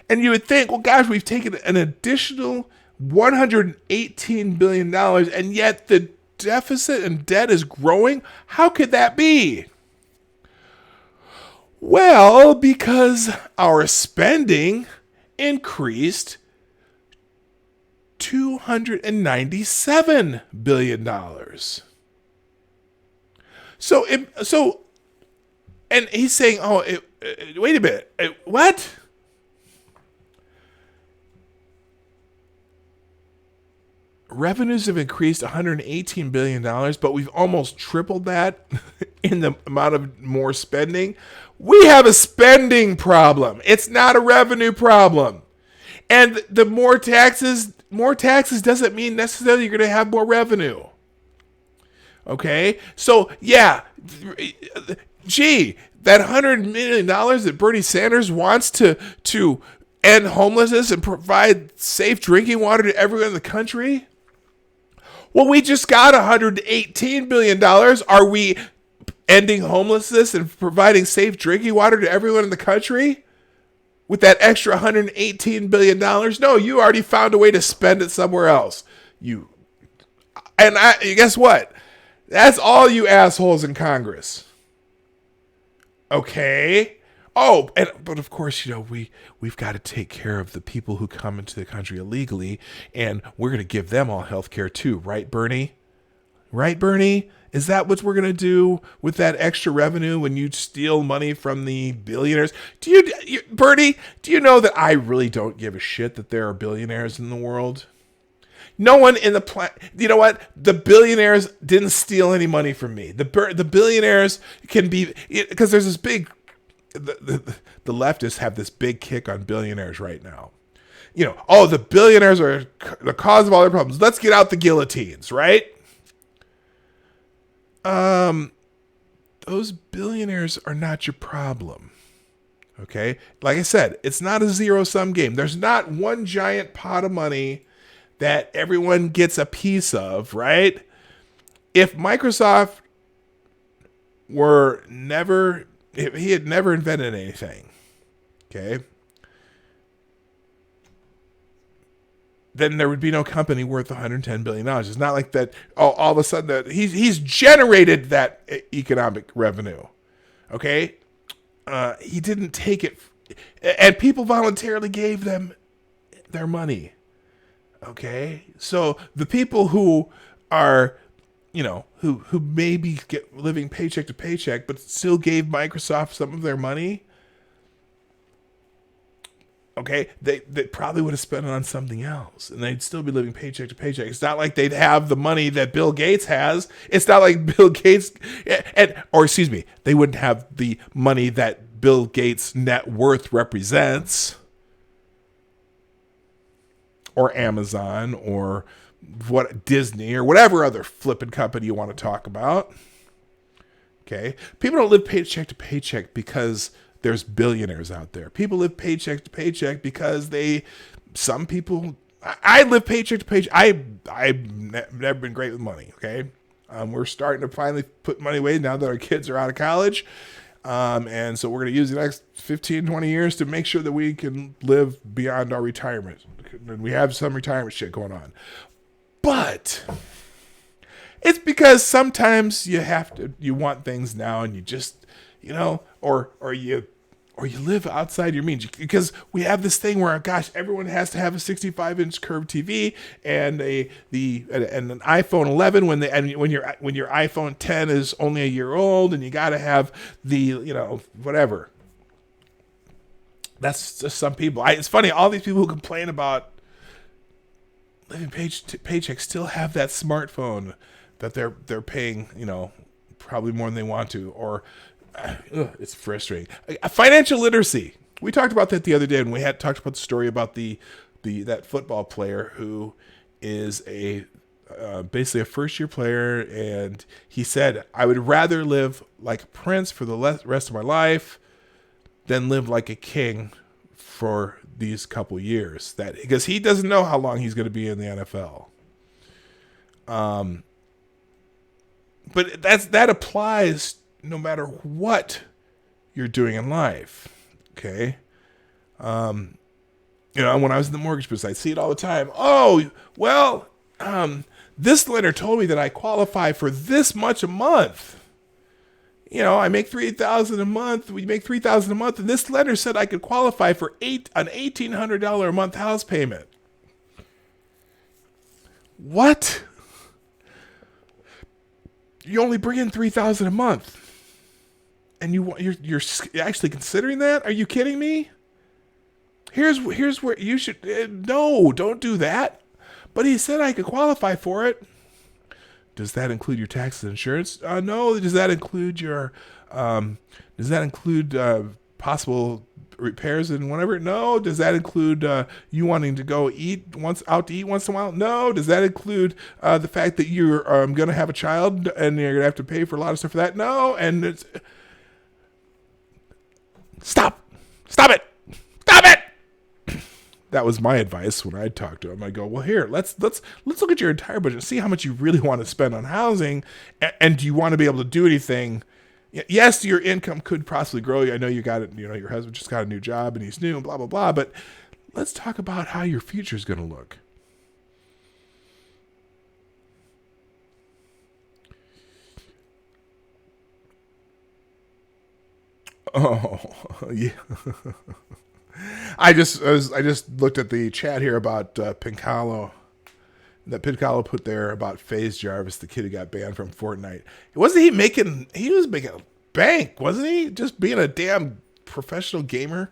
And you would think, well, gosh, we've taken an additional $118 billion, and yet the deficit and debt is growing. How could that be? Well, because our spending increased $297 billion. And he's saying, wait a minute, what? Revenues have increased $118 billion, but we've almost tripled that in the amount of more spending. We have a spending problem. It's not a revenue problem. And the more taxes doesn't mean necessarily you're going to have more revenue. Okay? So, yeah, gee, that $100 million that Bernie Sanders wants to end homelessness and provide safe drinking water to everyone in the country. Well, we just got $118 billion. Are we ending homelessness and providing safe drinking water to everyone in the country with that extra $118 billion? No, you already found a way to spend it somewhere else. Guess what? That's all you assholes in Congress. Okay. But of course, we've got to take care of the people who come into the country illegally, and we're going to give them all health care too, right, Bernie? Right, Bernie? Is that what we're going to do with that extra revenue when you steal money from the billionaires? Bernie, do you know that I really don't give a shit that there are billionaires in the world? No one in the planet. You know what? The billionaires didn't steal any money from me. The billionaires can be, because there's this big. The leftists have this big kick on billionaires right now. The billionaires are the cause of all their problems. Let's get out the guillotines, right? Those billionaires are not your problem. Okay? Like I said, it's not a zero-sum game. There's not one giant pot of money that everyone gets a piece of, right? If Microsoft if he had never invented anything, okay, then there would be no company worth $110 billion. It's not like that all of a sudden that he's generated that economic revenue, okay? He didn't take it, and people voluntarily gave them their money, okay? So the people who are who maybe get living paycheck to paycheck, but still gave Microsoft some of their money, okay, they probably would have spent it on something else, and they'd still be living paycheck to paycheck. It's not like they'd have the money that Bill Gates has. It's not like Bill Gates, they wouldn't have the money that Bill Gates' net worth represents, or Amazon, or Disney, or whatever other flipping company you want to talk about. Okay, people don't live paycheck to paycheck because there's billionaires out there. People live paycheck to paycheck because I live paycheck to paycheck. I've never been great with money. Okay, we're starting to finally put money away now that our kids are out of college, and so we're going to use the next 15, 20 years to make sure that we can live beyond our retirement. And we have some retirement shit going on. But it's because sometimes you want things now, and you just, or you live outside your means, because we have this thing where, gosh, everyone has to have a 65-inch curved TV and an iPhone 11 when your iPhone 10 is only a year old, and you got to have the, whatever. That's just some people. It's funny, all these people who complain about living paycheck still have that smartphone that they're paying, probably more than they want to, or it's frustrating. Financial literacy. We talked about that the other day, and we had talked about the story about that football player who is basically a first-year player, and he said, I would rather live like a prince for the rest of my life than live like a king for these couple years, that because he doesn't know how long he's going to be in the NFL. But that applies no matter what you're doing in life. Okay. When I was in the mortgage business, I see it all the time. Oh, well, this lender told me that I qualify for this much a month. I make $3,000 a month. We make $3,000 a month, and this lender said I could qualify for an $1,800 a month house payment. What? You only bring in $3,000 a month, and you're actually considering that? Are you kidding me? Here's where you should no, don't do that. But he said I could qualify for it. Does that include your taxes and insurance? No. Does that include your possible repairs and whatever? No. Does that include you wanting to go out to eat once in a while? No. Does that include the fact that you're going to have a child and you're going to have to pay for a lot of stuff for that? No. And it's stop it. That was my advice when I talked to him. I go, well, here, let's look at your entire budget, see how much you really want to spend on housing, and do you want to be able to do anything? Yes, your income could possibly grow. I know you got it. Your husband just got a new job and he's new and blah blah blah. But let's talk about how your future is going to look. Oh, yeah. I just looked at the chat here about Pincalo. That Pincalo put there about FaZe Jarvis, the kid who got banned from Fortnite. He was making a bank, wasn't he? Just being a damn professional gamer.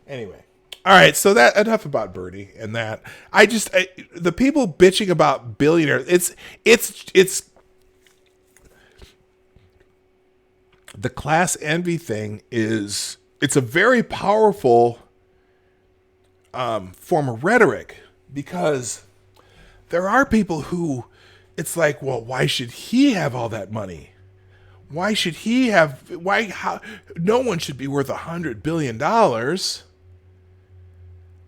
Anyway. All right, so that enough about Bernie and that. The people bitching about billionaires, it's the class envy thing it's a very powerful form of rhetoric, because there are people who it's like, well, why should he have all that money? No one should be worth $100 billion.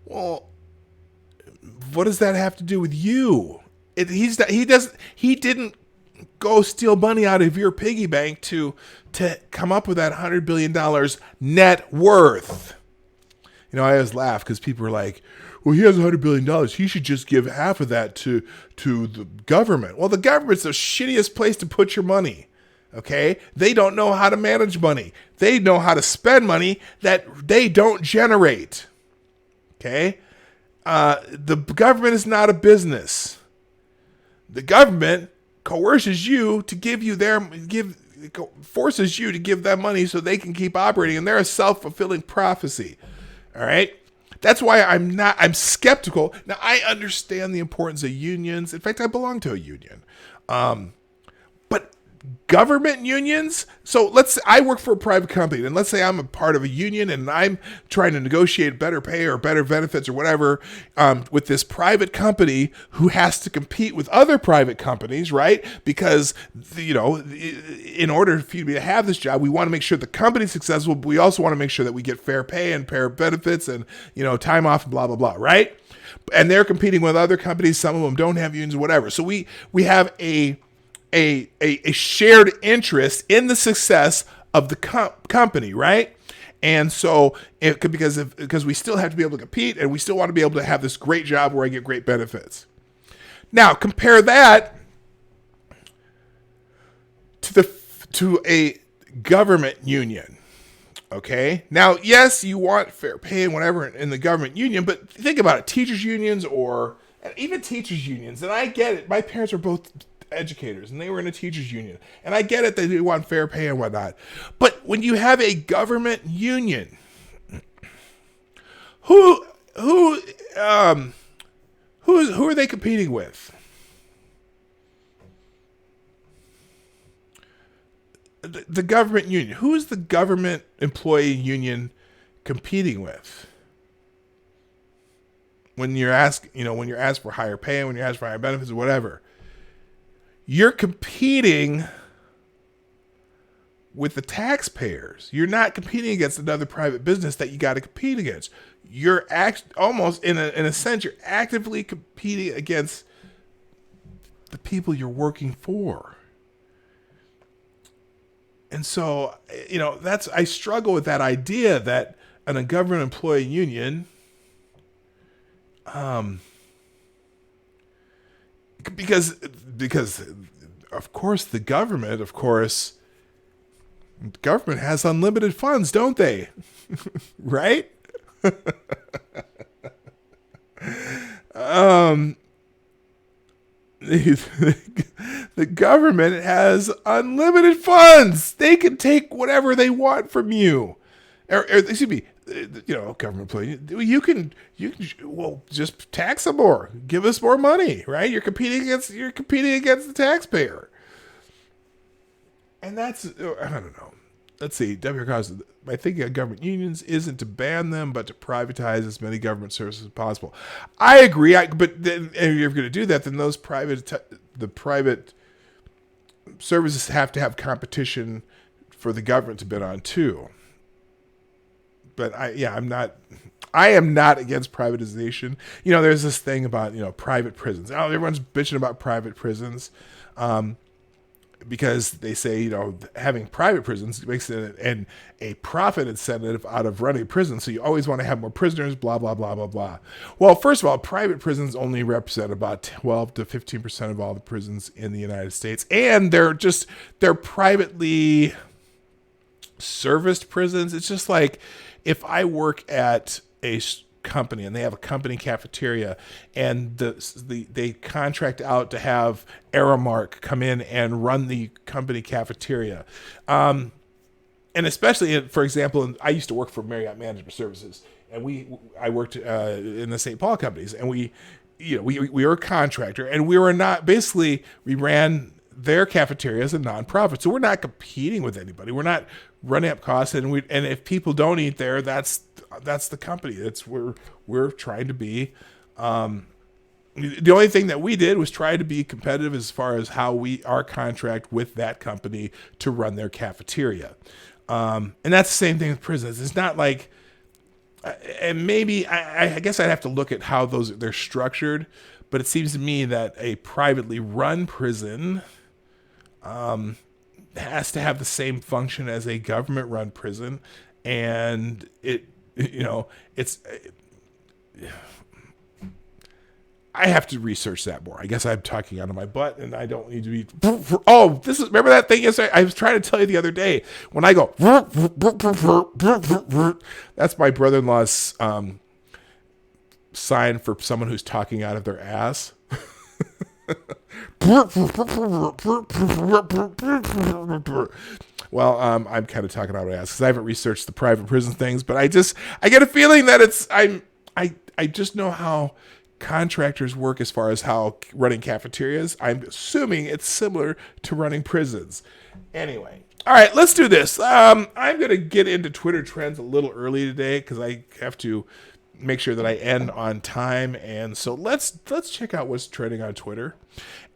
Well, what does that have to do with you? He didn't go steal money out of your piggy bank to come up with that $100 billion net worth. I always laugh because people are like, well, he has $100 billion. He should just give half of that to the government. Well, the government's the shittiest place to put your money. Okay? They don't know how to manage money. They know how to spend money that they don't generate. Okay? The government is not a business. The government coerces you to forces you to give them money so they can keep operating, and they're a self-fulfilling prophecy. All right. That's why I'm skeptical. Now, I understand the importance of unions. In fact, I belong to a union. But government unions? So I work for a private company, and let's say I'm a part of a union and I'm trying to negotiate better pay or better benefits or whatever with this private company who has to compete with other private companies, right? Because, in order for you to have this job, we want to make sure the company's successful, but we also want to make sure that we get fair pay and fair benefits and, time off and blah, blah, blah, right? And they're competing with other companies. Some of them don't have unions or whatever. So we have a shared interest in the success of the company, right? And so because we still have to be able to compete, and we still want to be able to have this great job where I get great benefits. Now compare that to a government union. Okay. Now, yes, you want fair pay and whatever in the government union, but think about it: teachers unions and even teachers unions. And I get it. My parents were both educators and they were in a teachers union, and I get it that they want fair pay and whatnot. But when you have a government union, who are they competing with? The government union. Who is the government employee union competing with? When you're asked for higher pay, when you're asked for higher benefits or whatever, you're competing with the taxpayers. You're not competing against another private business that you got to compete against. You're almost in a sense, you're actively competing against the people you're working for. And so, I struggle with that idea that a government employee union, because of course the government has unlimited funds, don't they? Right? The government has unlimited funds. They can take whatever they want from you. Or excuse me, government employee. Well, just tax them more. Give us more money, right? You're competing against the taxpayer. And that's, I don't know. Let's see, W. Cause, my thinking of government unions isn't to ban them, but to privatize as many government services as possible. I agree, but then, if you're going to do that, then the private services have to have competition for the government to bid on too. But I am not against privatization. There's this thing about, private prisons. Oh, everyone's bitching about private prisons. Because they say, having private prisons makes it a profit incentive out of running prisons. So you always want to have more prisoners, blah, blah, blah, blah, blah. Well, first of all, private prisons only represent about 12 to 15% of all the prisons in the United States. And they're privately serviced prisons. It's just like if I work at a company and they have a company cafeteria and they contract out to have Aramark come in and run the company cafeteria. And especially, for example, I used to work for Marriott Management Services, and I worked in the St. Paul companies, and we were a contractor, and we ran their cafeteria as a nonprofit. So we're not competing with anybody. We're not running up costs, and if people don't eat there, that's the company. That's where we're trying to be. The only thing that we did was try to be competitive as far as how our contract with that company to run their cafeteria. And that's the same thing with prisons. It's not like, and maybe I guess I'd have to look at how they're structured, but it seems to me that a privately run prison has to have the same function as a government run prison, and I have to research that more. I guess I'm talking out of my butt, and I don't need to be. Oh, remember that thing yesterday? I was trying to tell you the other day when I go. That's my brother-in-law's sign for someone who's talking out of their ass. Well, I'm kind of talking out of my ass because I haven't researched the private prison things, but I get a feeling that I just know how contractors work as far as how running cafeterias. I'm assuming it's similar to running prisons. Anyway, all right, let's do this. I'm going to get into Twitter trends a little early today because I have to make sure that I end on time. And so let's check out what's trending on Twitter.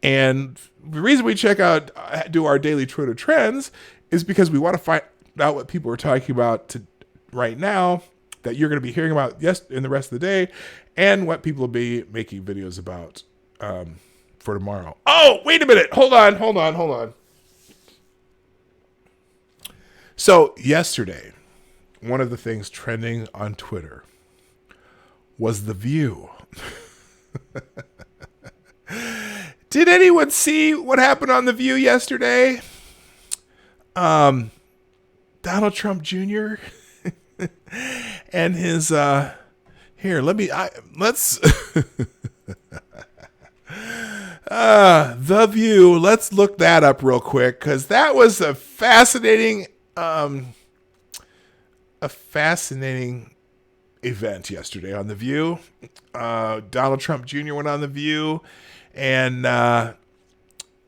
And the reason we do our daily Twitter trends is because we want to find out what people are talking about right now that you're going to be hearing about in the rest of the day, and what people will be making videos about for tomorrow. Oh, wait a minute. Hold on. So yesterday, one of the things trending on Twitter was The View. Did anyone see what happened on The View yesterday? Donald Trump Jr. and his The View. Let's look that up real quick because that was a fascinating event yesterday on The View. Donald Trump Jr. went on The View, and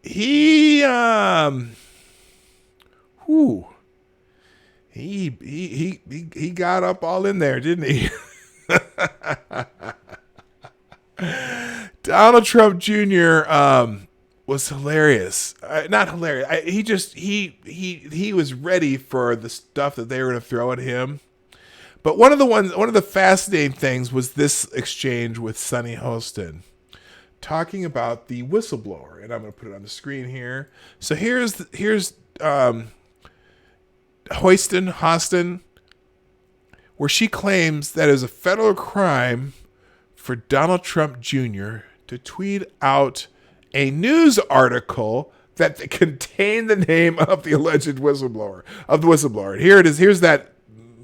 he got up all in there, didn't he? Donald Trump Jr. was hilarious. Not hilarious. He was ready for the stuff that they were going to throw at him. But one of the fascinating things was this exchange with Sunny Hostin, talking about the whistleblower, and I'm going to put it on the screen here. So here's Hostin, where she claims that it is a federal crime for Donald Trump Jr. to tweet out a news article that contained the name of the alleged whistleblower. And here it is. Here's that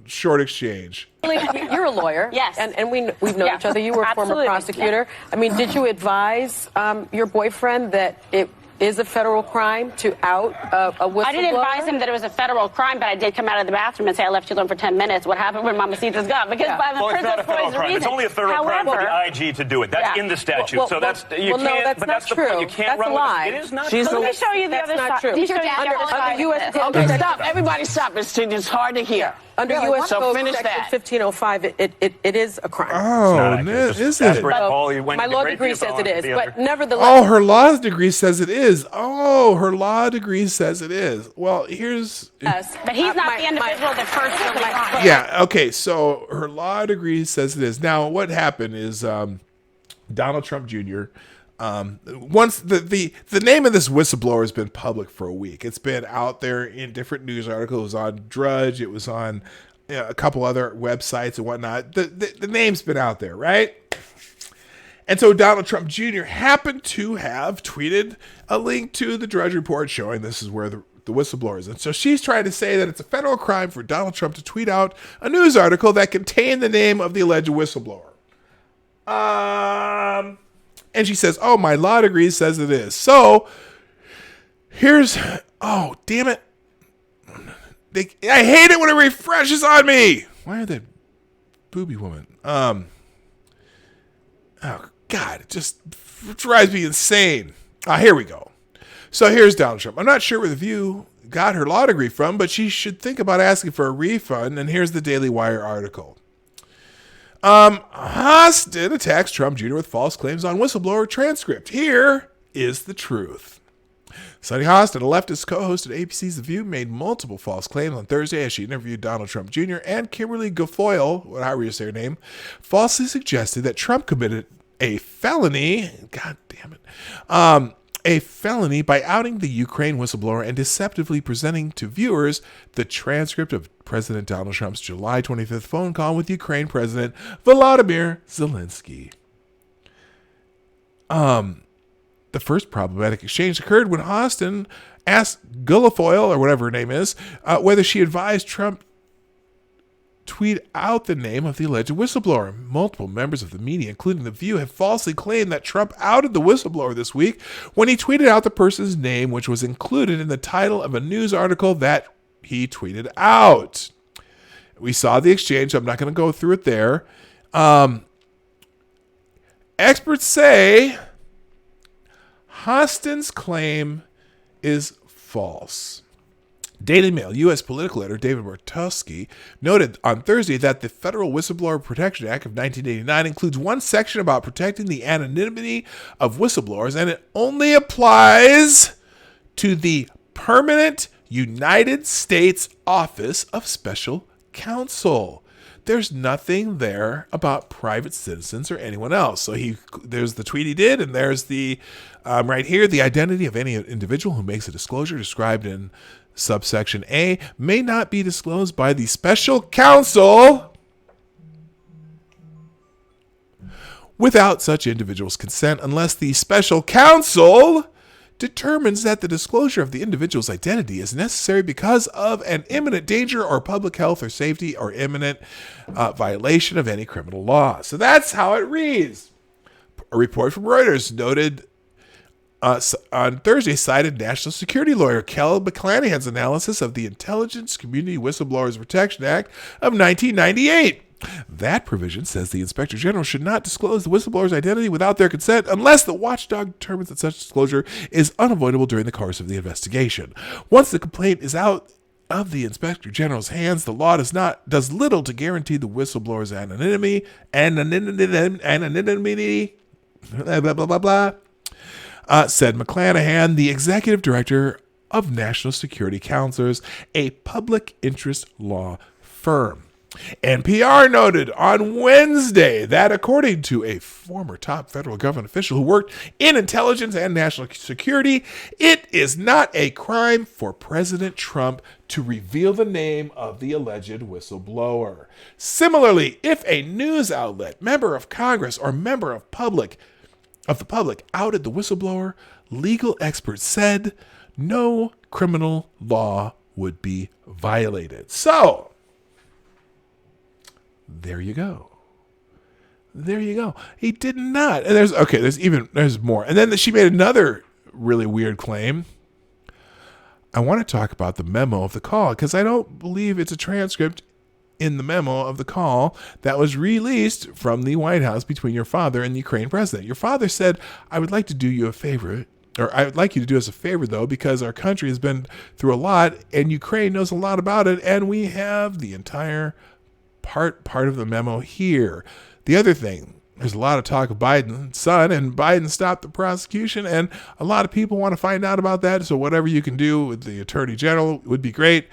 short exchange. You're a lawyer. Yes. And we've known each other. You were a former Absolutely. prosecutor. I mean, did you advise your boyfriend that it is a federal crime to out a whistleblower? I didn't advise him that it was a federal crime, but I did come out of the bathroom and say I left you alone for 10 minutes. What happened when Mamacita's gone? Because by the Well, it's not a federal principal crime. It's only a federal crime for the IG to do it. That's in the statute. So that's you can't. No, that's but not that's true. the point. You can't That's run a lie. With it. It is not. She's true. Let me show you the That's other not side. true. These are Under U.S. Code Okay, Section- stop. Everybody stop. It's hard to hear. Under U.S. So Code finish Section that. 1505, it is a crime. Oh, It's not, is just it? Brett Paul, you went My law great degree deal says on it is, the but other. nevertheless. Oh, her law degree says it is. Oh, her law degree says it is. Well, here's... Yes. But he's not the individual that first really wrong. Yeah, okay, so her law degree says it is. Now, what happened is Donald Trump Jr., once the name of this whistleblower has been public for a week. It's been out there in different news articles. It was on Drudge. It was on a couple other websites and whatnot. The name's been out there, right? And so Donald Trump Jr. happened to have tweeted a link to the Drudge Report showing this is where the whistleblower is. And so she's trying to say that it's a federal crime for Donald Trump to tweet out a news article that contained the name of the alleged whistleblower. And she says, oh, my law degree says it is. So here's, oh, damn it. I hate it when it refreshes on me. Why are they booby woman? Oh, God, it just drives me insane. Here we go. So here's Donald Trump. I'm not sure where the View got her law degree from, but she should think about asking for a refund. And here's the Daily Wire article. Hostin attacks Trump Jr. with false claims on whistleblower transcript. Here is the truth. Sunny Hostin, a leftist co-host at ABC's The View, made multiple false claims on Thursday as she interviewed Donald Trump Jr. and Kimberly Guilfoyle, however you say her name, falsely suggested that Trump committed a felony. God damn it. A felony by outing the Ukraine whistleblower and deceptively presenting to viewers the transcript of President Donald Trump's July 25th phone call with Ukraine President Volodymyr Zelensky. The first problematic exchange occurred when Hostin asked Guilfoyle, or whatever her name is, whether she advised Trump tweet out the name of the alleged whistleblower. Multiple members of the media, including The View, have falsely claimed that Trump outed the whistleblower this week when he tweeted out the person's name, which was included in the title of a news article that he tweeted out. We saw the exchange. I'm not going to go through it there. Experts say Hostin's claim is false. Daily Mail U.S. political editor David Bartowski noted on Thursday that the Federal Whistleblower Protection Act of 1989 includes one section about protecting the anonymity of whistleblowers, and it only applies to the Permanent United States Office of Special Counsel. There's nothing there about private citizens or anyone else. So there's the tweet he did, and there's the right here, the identity of any individual who makes a disclosure described in subsection A may not be disclosed by the special counsel without such individual's consent unless the special counsel determines that the disclosure of the individual's identity is necessary because of an imminent danger or public health or safety or imminent violation of any criminal law. So that's how it reads. A report from Reuters noted on Thursday cited national security lawyer Kel McClanahan's analysis of the Intelligence Community Whistleblowers Protection Act of 1998. That provision says the Inspector General should not disclose the whistleblower's identity without their consent unless the watchdog determines that such disclosure is unavoidable during the course of the investigation. Once the complaint is out of the Inspector General's hands, the law does little to guarantee the whistleblower's anonymity, blah, blah, blah, blah. said McClanahan, the executive director of National Security Counselors, a public interest law firm. NPR noted on Wednesday that according to a former top federal government official who worked in intelligence and national security, it is not a crime for President Trump to reveal the name of the alleged whistleblower. Similarly, if a news outlet, member of Congress, or member of the public outed the whistleblower, legal experts said no criminal law would be violated. So, there you go. There you go. He did not. And there's more. And then she made another really weird claim. I want to talk about the memo of the call because I don't believe it's a transcript in the memo of the call that was released from the White House between your father and the Ukraine president. Your father said, I would like to do you a favor, or I would like you to do us a favor, though, because our country has been through a lot and Ukraine knows a lot about it, and we have the entire part of the memo here. The other thing, there's a lot of talk of Biden's son, and Biden stopped the prosecution, and a lot of people want to find out about that, so whatever you can do with the attorney general would be great.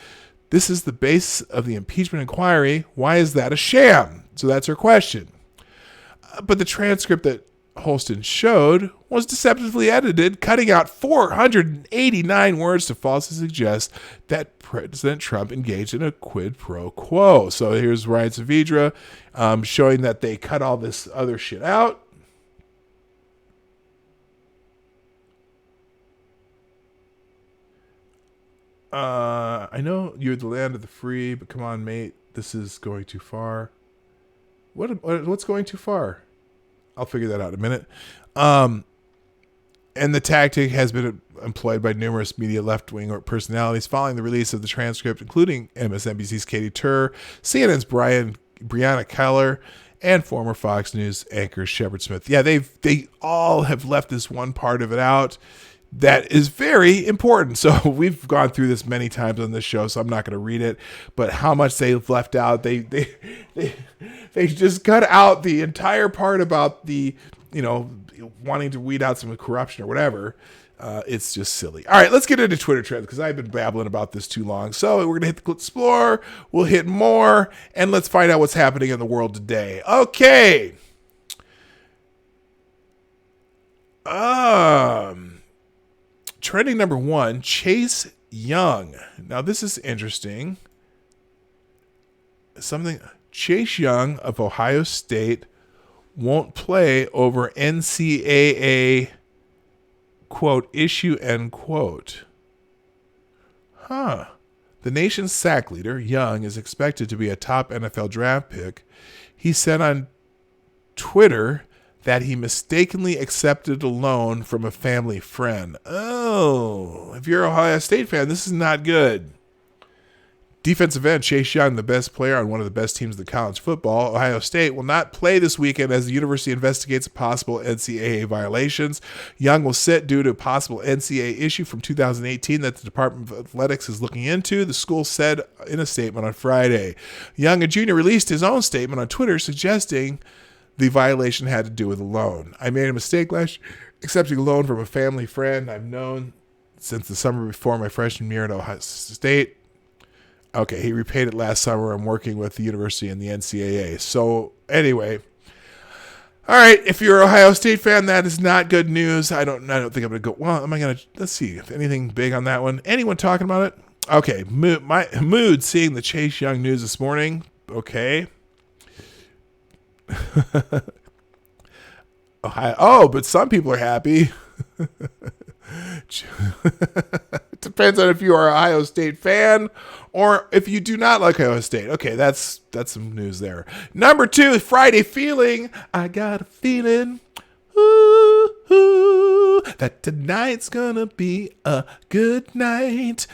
This is the base of the impeachment inquiry. Why is that a sham? So that's her question. But the transcript that Holston showed was deceptively edited, cutting out 489 words to falsely suggest that President Trump engaged in a quid pro quo. So here's Ryan Saavedra showing that they cut all this other shit out. I know you're the land of the free, but come on, mate. This is going too far. What's going too far? I'll figure that out in a minute. And the tactic has been employed by numerous media left-wing personalities following the release of the transcript, including MSNBC's Katie Tur, CNN's Brianna Keller, and former Fox News anchor Shepard Smith. Yeah, they all have left this one part of it out that is very important. So we've gone through this many times on this show, so I'm not going to read it. But how much they've left out, they just cut out the entire part about the, wanting to weed out some corruption or whatever. It's just silly. All right, let's get into Twitter trends because I've been babbling about this too long. So we're going to hit the Explorer, we'll hit more, and let's find out what's happening in the world today. Okay. Trending number 1, Chase Young. Now this is interesting. Chase Young of Ohio State won't play over NCAA quote issue end quote. The nation's sack leader, Young, is expected to be a top NFL draft pick. He said on Twitter that he mistakenly accepted a loan from a family friend. Oh, if you're an Ohio State fan, this is not good. Defensive end Chase Young, the best player on one of the best teams in college football, Ohio State, will not play this weekend as the university investigates possible NCAA violations. Young will sit due to a possible NCAA issue from 2018 that the Department of Athletics is looking into, the school said in a statement on Friday. Young, a junior, released his own statement on Twitter suggesting the violation had to do with a loan. I made a mistake last year accepting a loan from a family friend I've known since the summer before my freshman year at Ohio State. Okay, he repaid it last summer. I'm working with the university and the NCAA. So anyway, all right. If you're an Ohio State fan, that is not good news. I don't think I'm going to go. Well, let's see if anything big on that one. Anyone talking about it? Okay, mood seeing the Chase Young news this morning. Okay. Ohio. But some people are happy. Depends on if you are an Ohio State fan or if you do not like Ohio State. Okay, that's some news there. Number 2, Friday feeling. I got a feeling that tonight's gonna be a good night.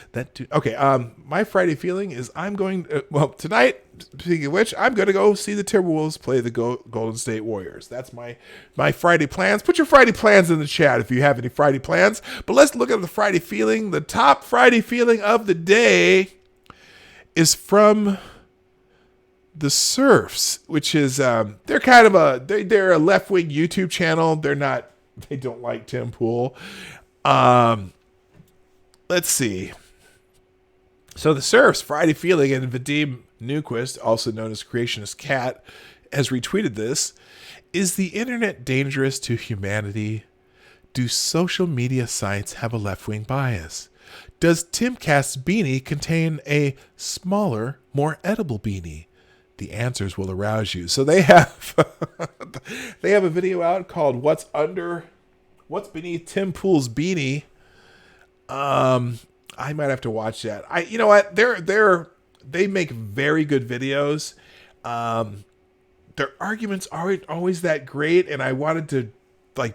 My Friday feeling is I'm going tonight, speaking of which, I'm going to go see the Timberwolves play the Golden State Warriors. That's my Friday plans. Put your Friday plans in the chat if you have any Friday plans. But let's look at the Friday feeling. The top Friday feeling of the day is from the Surfs, which is they're kind of they're a left-wing YouTube channel. They're not they don't like Tim Pool. Let's see. So the Surfs, Friday Feeling, and Vadim Newquist, also known as Creationist Cat, has retweeted this. Is the internet dangerous to humanity? Do social media sites have a left-wing bias? Does Timcast's beanie contain a smaller, more edible beanie? The answers will arouse you. So they have they have a video out called What's Beneath Tim Pool's Beanie. I might have to watch that. You know what? They make very good videos. Their arguments aren't always that great, and I wanted to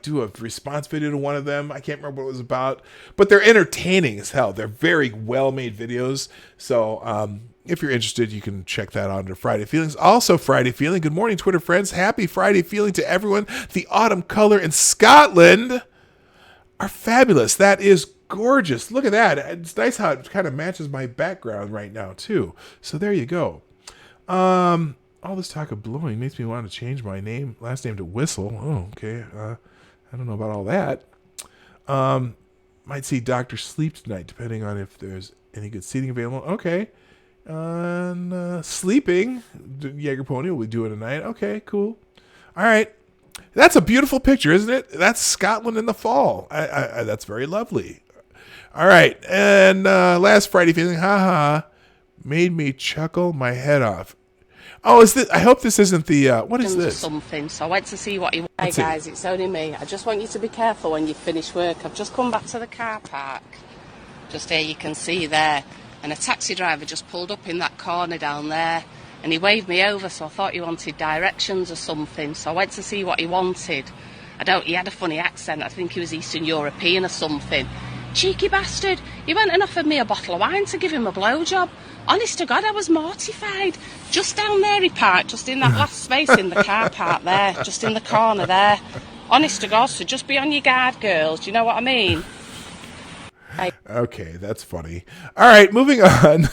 do a response video to one of them. I can't remember what it was about, but they're entertaining as hell. They're very well made videos. So if you're interested, you can check that out under Friday Feelings. Also, Friday Feeling. Good morning, Twitter friends. Happy Friday Feeling to everyone. The autumn color in Scotland are fabulous. That is gorgeous. Look at that. It's nice how it kind of matches my background right now too. So there you go. All this talk of blowing makes me want to change my last name to Whistle. Oh, okay. I don't know about all that. Might see Dr. Sleep tonight, depending on if there's any good seating available. Okay. And Sleeping, Jaeger Pony will be doing tonight. Okay, cool. All right. That's a beautiful picture, isn't it? That's Scotland in the fall. That's very lovely. All right. And last Friday Feeling, haha, made me chuckle my head off. Oh, is this? I hope this isn't the. What is this? Something. So I went to see what he. Let's Hey guys, it's only me. I just want you to be careful when you finish work. I've just come back to the car park. Just here, you can see there, and a taxi driver just pulled up in that corner down there, and he waved me over. So I thought he wanted directions or something. So I went to see what he wanted. He had a funny accent. I think he was Eastern European or something. Cheeky bastard. He went and offered me a bottle of wine to give him a blowjob. Honest to God, I was mortified. Just down there he parked, just in that last space in the car park there, just in the corner there. Honest to God, so just be on your guard, girls. Do you know what I mean? Okay, that's funny. All right, moving on.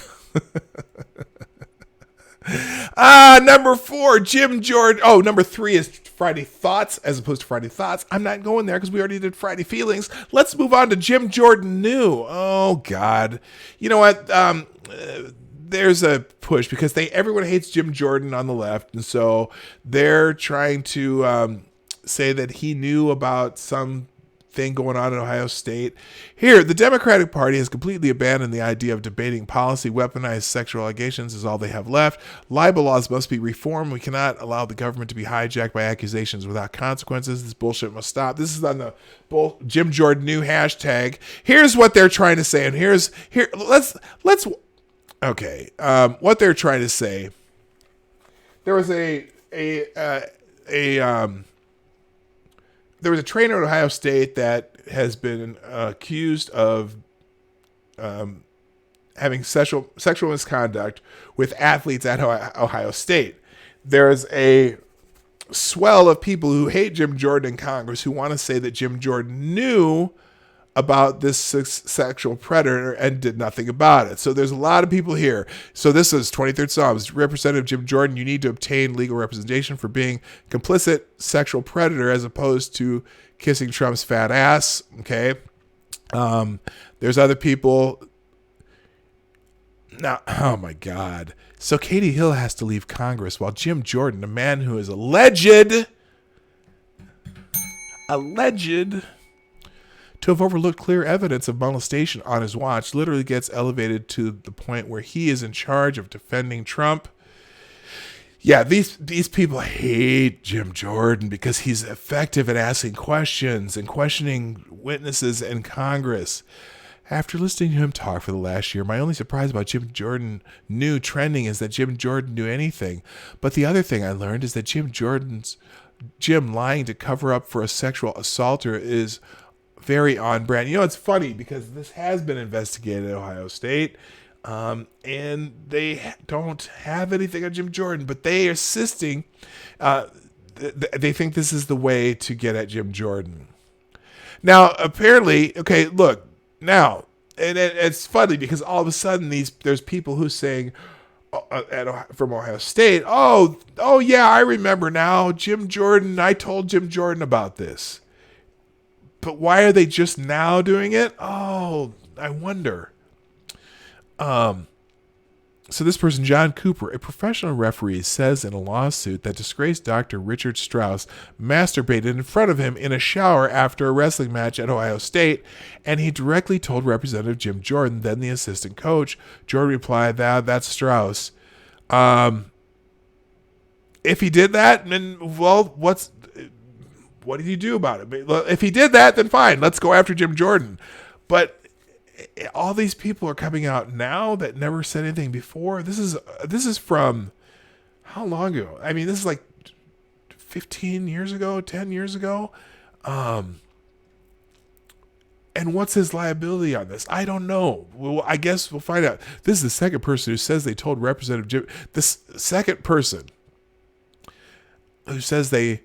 Number 4, Jim Jordan. Oh, number 3 is Friday Thoughts as opposed to Friday Thoughts. I'm not going there because we already did Friday Feelings. Let's move on to Jim Jordan New. Oh, God. You know what? There's a push because everyone hates Jim Jordan on the left. And so they're trying to say that he knew about some thing going on in Ohio State. Here, the Democratic Party has completely abandoned the idea of debating policy. Weaponized sexual allegations is all they have left. Libel laws must be reformed. We cannot allow the government to be hijacked by accusations without consequences. This bullshit must stop. This is on the Jim Jordan New hashtag. Here's what they're trying to say, and let's okay. What they're trying to say. There was there was a trainer at Ohio State that has been accused of having sexual misconduct with athletes at Ohio State. There's a swell of people who hate Jim Jordan in Congress who want to say that Jim Jordan knew about this sexual predator and did nothing about it. So there's a lot of people here. So this is 23rd Psalms. Representative Jim Jordan, you need to obtain legal representation for being complicit sexual predator as opposed to kissing Trump's fat ass. Okay. There's other people. Now, oh my God. So Katie Hill has to leave Congress while Jim Jordan, a man who is alleged to have overlooked clear evidence of molestation on his watch, literally gets elevated to the point where he is in charge of defending Trump. Yeah, these people hate Jim Jordan because he's effective at asking questions and questioning witnesses in Congress. After listening to him talk for the last year, my only surprise about Jim Jordan New trending is that Jim Jordan knew anything. But the other thing I learned is that Jim lying to cover up for a sexual assaulter is very on brand. You know, it's funny because this has been investigated at Ohio State, and they don't have anything on Jim Jordan, but they are assisting. They think this is the way to get at Jim Jordan. Now, apparently, okay, look, now, and it's funny because all of a sudden there's people who saying from Ohio State, oh yeah, I remember now, Jim Jordan, I told Jim Jordan about this. but why are they just now doing it? Oh, I wonder. So this person, John Cooper, a professional referee, says in a lawsuit that disgraced Dr. Richard Strauss masturbated in front of him in a shower after a wrestling match at Ohio State, and he directly told Representative Jim Jordan, then the assistant coach. Jordan replied, that's Strauss. If he did that, then, well, what did he do about it? If he did that, then fine, let's go after Jim Jordan. But all these people are coming out now that never said anything before. This is from how long ago? I mean, this is like 15 years ago, 10 years ago. And what's his liability on this? I don't know. Well, I guess we'll find out. This is the second person who says they told Representative Jim. This second person who says they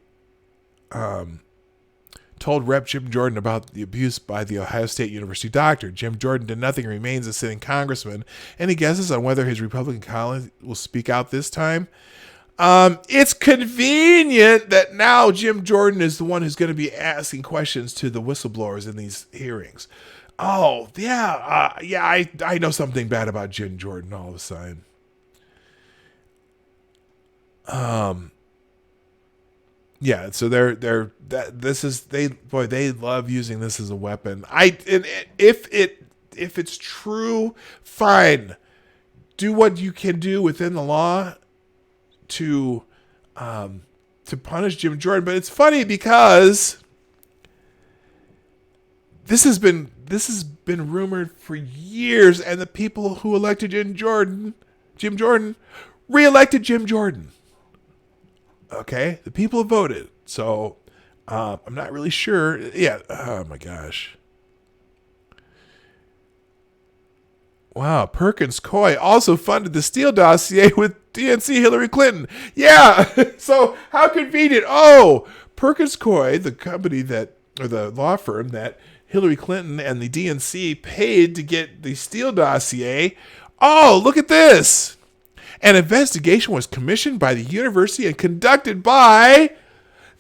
told Rep. Jim Jordan about the abuse by the Ohio State University doctor. Jim Jordan did nothing and remains a sitting congressman. Any guesses on whether his Republican colleague will speak out this time? It's convenient that now Jim Jordan is the one who's going to be asking questions to the whistleblowers in these hearings. Oh, yeah. I know something bad about Jim Jordan all of a sudden. Yeah, so they love using this as a weapon. If it's true, fine. Do what you can do within the law to punish Jim Jordan. But it's funny because this has been rumored for years, and the people who elected Jim Jordan reelected Jim Jordan. Okay, the people have voted, so I'm not really sure. Yeah, oh my gosh. Wow, Perkins Coie also funded the Steele dossier with DNC Hillary Clinton. Yeah, so how convenient. Oh, Perkins Coie, the company or the law firm that Hillary Clinton and the DNC paid to get the Steele dossier. Oh, look at this. An investigation was commissioned by the university and conducted by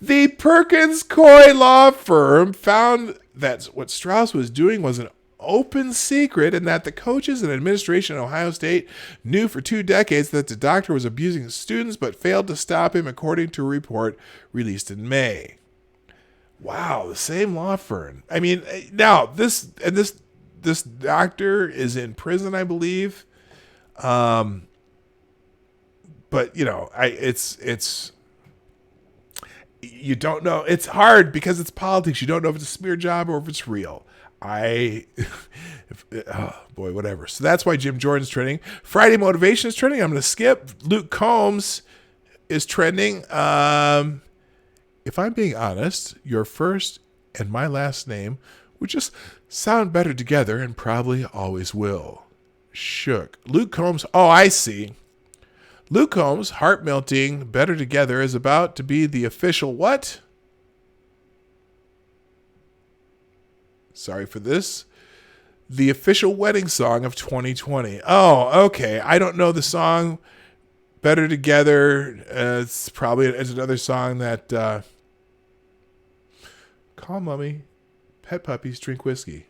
the Perkins Coie law firm, found that what Strauss was doing was an open secret and that the coaches and administration at Ohio State knew for 2 decades that the doctor was abusing students but failed to stop him, according to a report released in May. Wow, the same law firm. I mean, now this doctor is in prison, I believe. But it's you don't know. It's hard because it's politics. You don't know if it's a smear job or if it's real. Whatever. So that's why Jim Jordan's trending. Friday Motivation is trending. I'm going to skip. Luke Combs is trending. If I'm being honest, your first and my last name would just sound better together and probably always will. Shook. Luke Combs. Oh, I see. Luke Combs, Heart Melting, Better Together is about to be the official what? Sorry for this. The official wedding song of 2020. Oh, okay. I don't know the song Better Together. It's another song that Call Mommy, Pet Puppies, Drink Whiskey.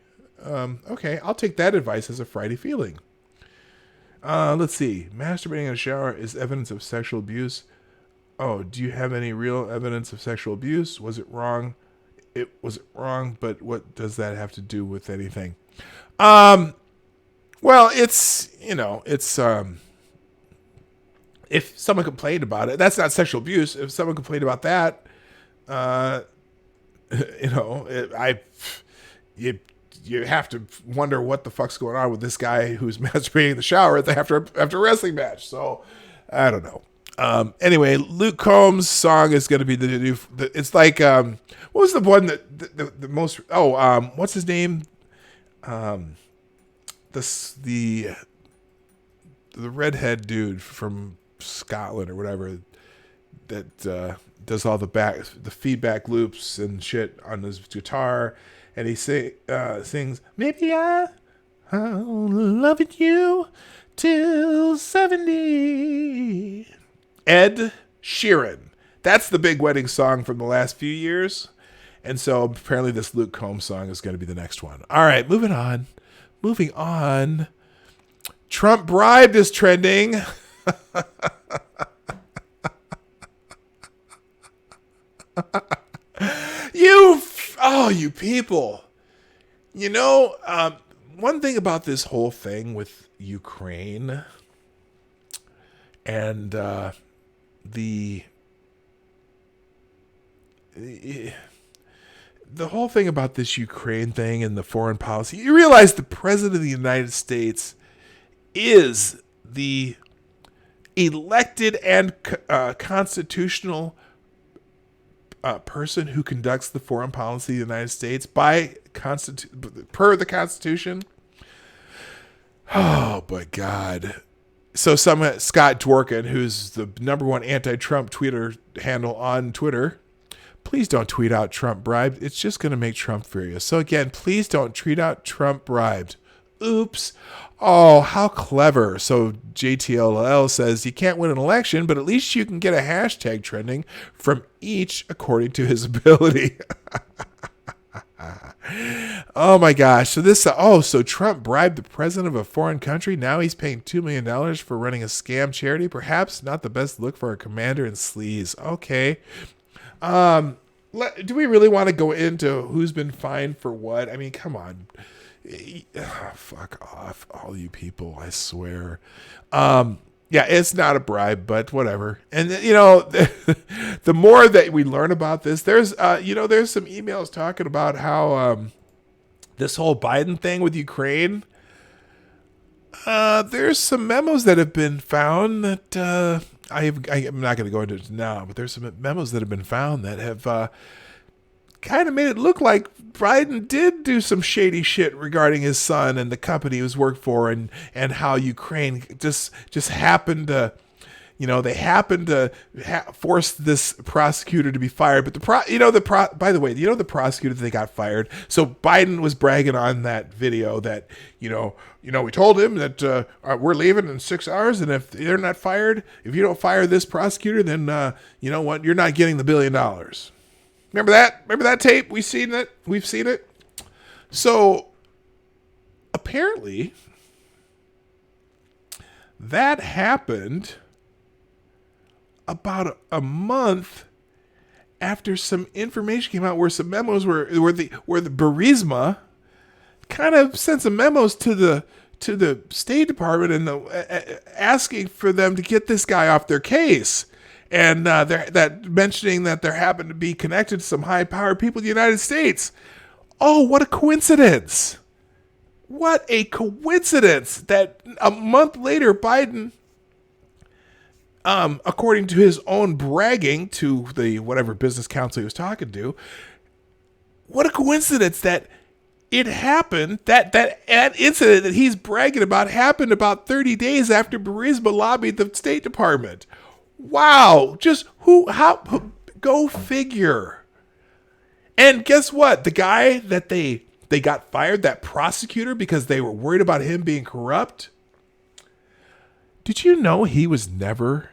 Okay, I'll take that advice as a Friday feeling. Let's see. Masturbating in a shower is evidence of sexual abuse. Oh, do you have any real evidence of sexual abuse? Was it wrong? It was wrong, but what does that have to do with anything? Well, it's if someone complained about it, that's not sexual abuse. If someone complained about that, you have to wonder what the fuck's going on with this guy who's masturbating in the shower after a wrestling match. So I don't know. Anyway, Luke Combs' song is going to be the new. It's like what was the one that the most? What's his name? The redhead dude from Scotland or whatever that does all the feedback loops and shit on his guitar. And he sings, maybe I'll love you till 70. Ed Sheeran. That's the big wedding song from the last few years. And so apparently this Luke Combs song is going to be the next one. All right, moving on. Moving on. Trump bribed is trending. You people. You know, one thing about this whole thing with Ukraine and the whole thing about this Ukraine thing and the foreign policy, you realize the president of the United States is the elected and constitutional person who conducts the foreign policy of the United States per the Constitution. Oh, my God. So Scott Dworkin, who's the number one anti-Trump Twitter handle on Twitter, please don't tweet out Trump bribed. It's just going to make Trump furious. So again, please don't tweet out Trump bribed. Oops. Oh, how clever. So JTLL says you can't win an election, but at least you can get a hashtag trending from each according to his ability. Oh my gosh. So Trump bribed the president of a foreign country. Now he's paying $2 million for running a scam charity. Perhaps not the best look for a commander in sleaze. Okay. Do we really want to go into who's been fined for what? I mean, come on. Fuck off, all you people, I swear. Yeah, it's not a bribe, but whatever. And the more that we learn about this, there's some emails talking about how this whole Biden thing with Ukraine, there's some memos that have been found that I'm not going to go into it now, but there's some memos that have been found that have kind of made it look like Biden did do some shady shit regarding his son and the company he was worked for, and how Ukraine just happened to, they happened to force this prosecutor to be fired. But by the way, the prosecutor that they got fired. So Biden was bragging on that video that, we told him that we're leaving in 6 hours, and if they're not fired, if you don't fire this prosecutor, then you know what, you're not getting the $1 billion. Remember that? Remember that tape? We've seen it. So apparently that happened about a month after some information came out, where some memos where the Burisma kind of sent some memos to the State Department and asking for them to get this guy off their case. And that mentioning that there happened to be connected to some high-powered people in the United States. Oh, what a coincidence. What a coincidence that a month later, Biden, according to his own bragging to the whatever business council he was talking to, what a coincidence that it happened, that incident that he's bragging about happened about 30 days after Burisma lobbied the State Department. Wow, go figure. And guess what? The guy that they got fired, that prosecutor, because they were worried about him being corrupt. Did you know he was never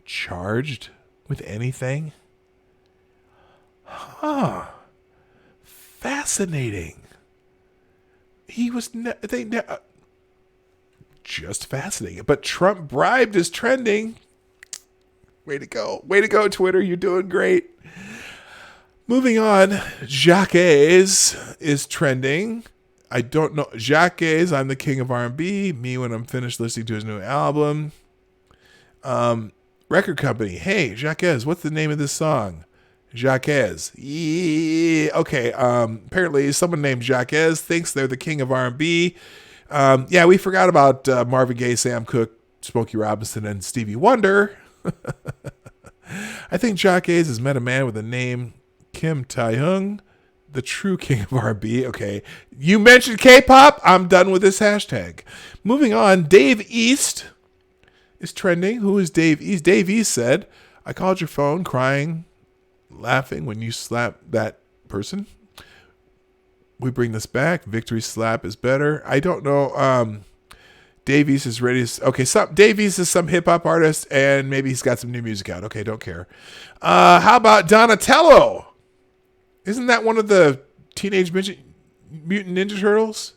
charged with anything? Huh. Fascinating. He was just fascinating. But Trump bribed is trending. Way to go. Way to go, Twitter. You're doing great. Moving on. Jacques is trending. I don't know. Jacques, I'm the king of R&B. Me when I'm finished listening to his new album. Record company. Hey, Jacques, what's the name of this song? Jacques. Yeah, okay. Apparently someone named Jacques thinks they're the king of R&B. Yeah, we forgot about Marvin Gaye, Sam Cooke, Smokey Robinson, and Stevie Wonder. I think Jacques has met a man with the name Kim Tae-hyung, the true king of R&B. Okay, you mentioned K-pop. I'm done with this hashtag. Moving on, Dave East is trending. Who is Dave East? Dave East said, I called your phone crying, laughing when you slapped that person. We bring this back. Victory slap is better. I don't know. Davies is ready. Davies is some hip hop artist, and maybe he's got some new music out. Okay, don't care. How about Donatello? Isn't that one of the Teenage Mutant Ninja Turtles?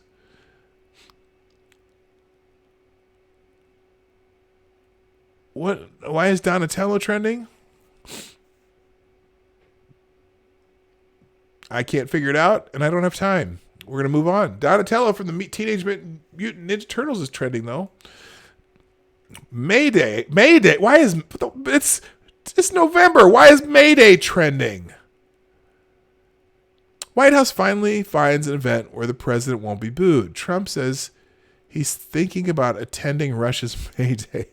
What? Why is Donatello trending? I can't figure it out, and I don't have time. We're going to move on. Donatello from the Teenage Mutant Ninja Turtles is trending, though. Mayday. Why is... It's November. Why is Mayday trending? White House finally finds an event where the president won't be booed. Trump says he's thinking about attending Russia's Mayday.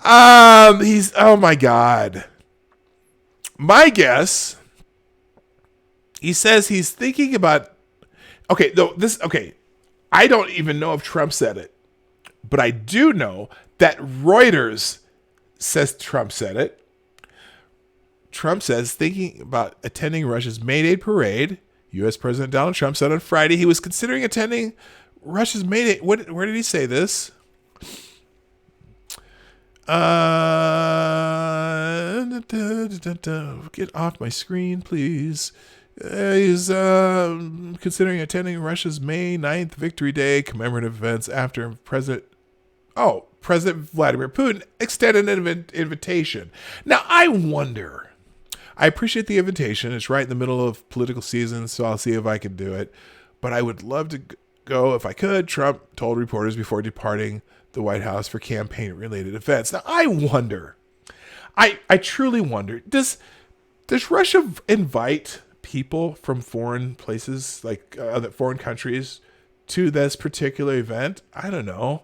Oh my God. My guess, he says he's thinking about, okay, I don't even know if Trump said it, but I do know that Reuters says Trump said it. Trump says thinking about attending Russia's May Day parade. U.S. President Donald Trump said on Friday he was considering attending Russia's May Day. Where did he say this? Get off my screen, please. He's considering attending Russia's May 9th Victory Day commemorative events after President Vladimir Putin extended an invitation. Now, I wonder. I appreciate the invitation. It's right in the middle of political season, so I'll see if I can do it. But I would love to go if I could. Trump told reporters before departing the White House for campaign-related events. Now, I wonder. I truly wonder. Does Russia invite people from foreign places, like other foreign countries, to this particular event? I don't know.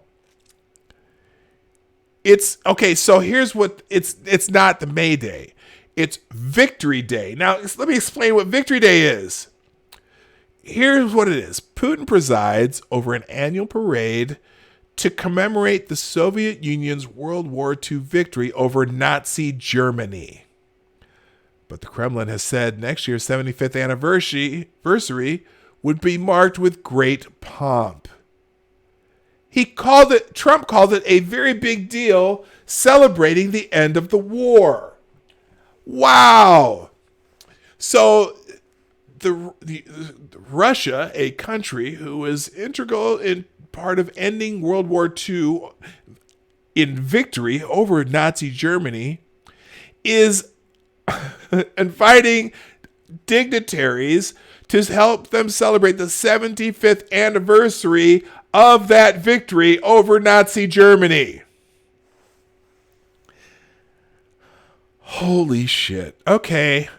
It's okay. So here's what it's not the May Day. It's Victory Day. Now, let me explain what Victory Day is. Here's what it is. Putin presides over an annual parade to commemorate the Soviet Union's World War II victory over Nazi Germany. But the Kremlin has said next year's 75th anniversary would be marked with great pomp. Trump called it a very big deal, celebrating the end of the war. Wow. So the Russia, a country who was integral in part of ending World War II in victory over Nazi Germany, is inviting dignitaries to help them celebrate the 75th anniversary of that victory over Nazi Germany. Holy shit. Okay.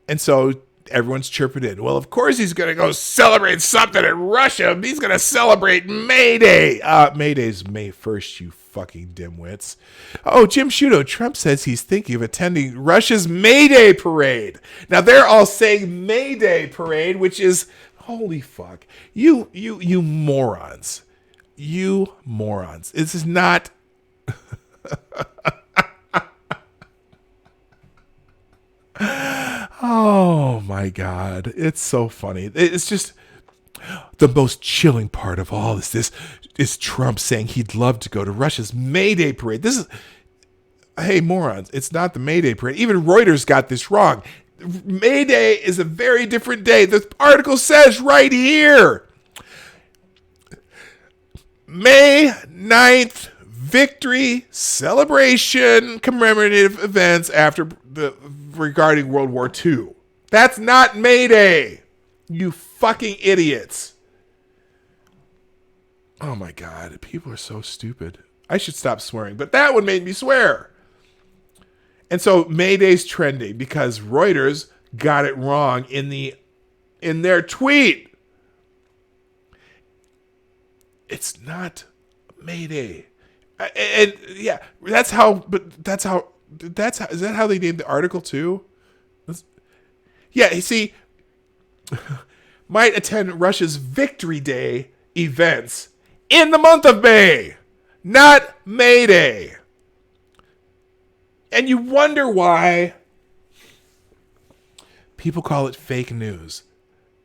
And so everyone's chirping in. Well, of course he's going to go celebrate something in Russia. He's going to celebrate May Day. May Day's May 1st, you fucking dimwits. Oh, Jim Sciutto. Trump says he's thinking of attending Russia's May Day parade. Now, they're all saying May Day parade, which is, holy fuck. You morons. You morons. This is not... Oh my God. It's so funny. It's just the most chilling part of all this is Trump saying he'd love to go to Russia's May Day parade. Hey morons, it's not the May Day parade. Even Reuters got this wrong. May Day is a very different day. The article says right here, May 9th victory celebration commemorative events regarding World War II. That's not May Day. You fucking idiots. Oh my God. People are so stupid. I should stop swearing, but that one made me swear. And so May Day's trending because Reuters got it wrong in their tweet. It's not May Day. And yeah, is that how they named the article too? Yeah, you see, might attend Russia's Victory Day events in the month of May, not May Day. And you wonder why people call it fake news.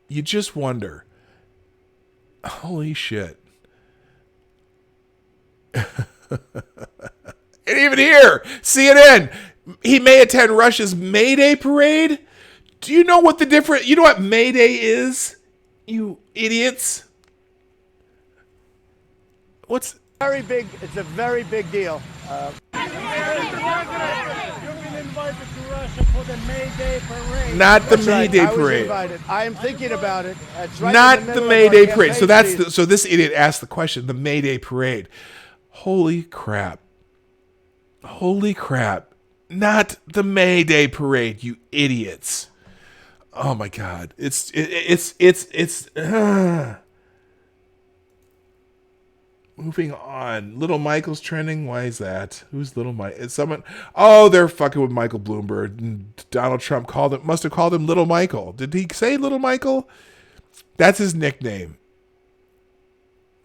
You just wonder. Holy shit. And even here, CNN, he may attend Russia's May Day parade. Do you know what the difference? You know what May Day is? You idiots. What's very big? It's a very big deal. For the May Day parade. Not the That's May right. Day I was parade. invited. I am thinking about it. It's right in Not the middle May of Day our parade. So campaign that's so this idiot asked the question. The May Day parade. Holy crap! Holy crap! Not the May Day parade. You idiots! Oh my God! It's. Moving on. Little Michael's trending. Why is that? Who's Little Mike? Is someone? Oh, they're fucking with Michael Bloomberg. And Donald Trump must have called him Little Michael. Did he say Little Michael? That's his nickname.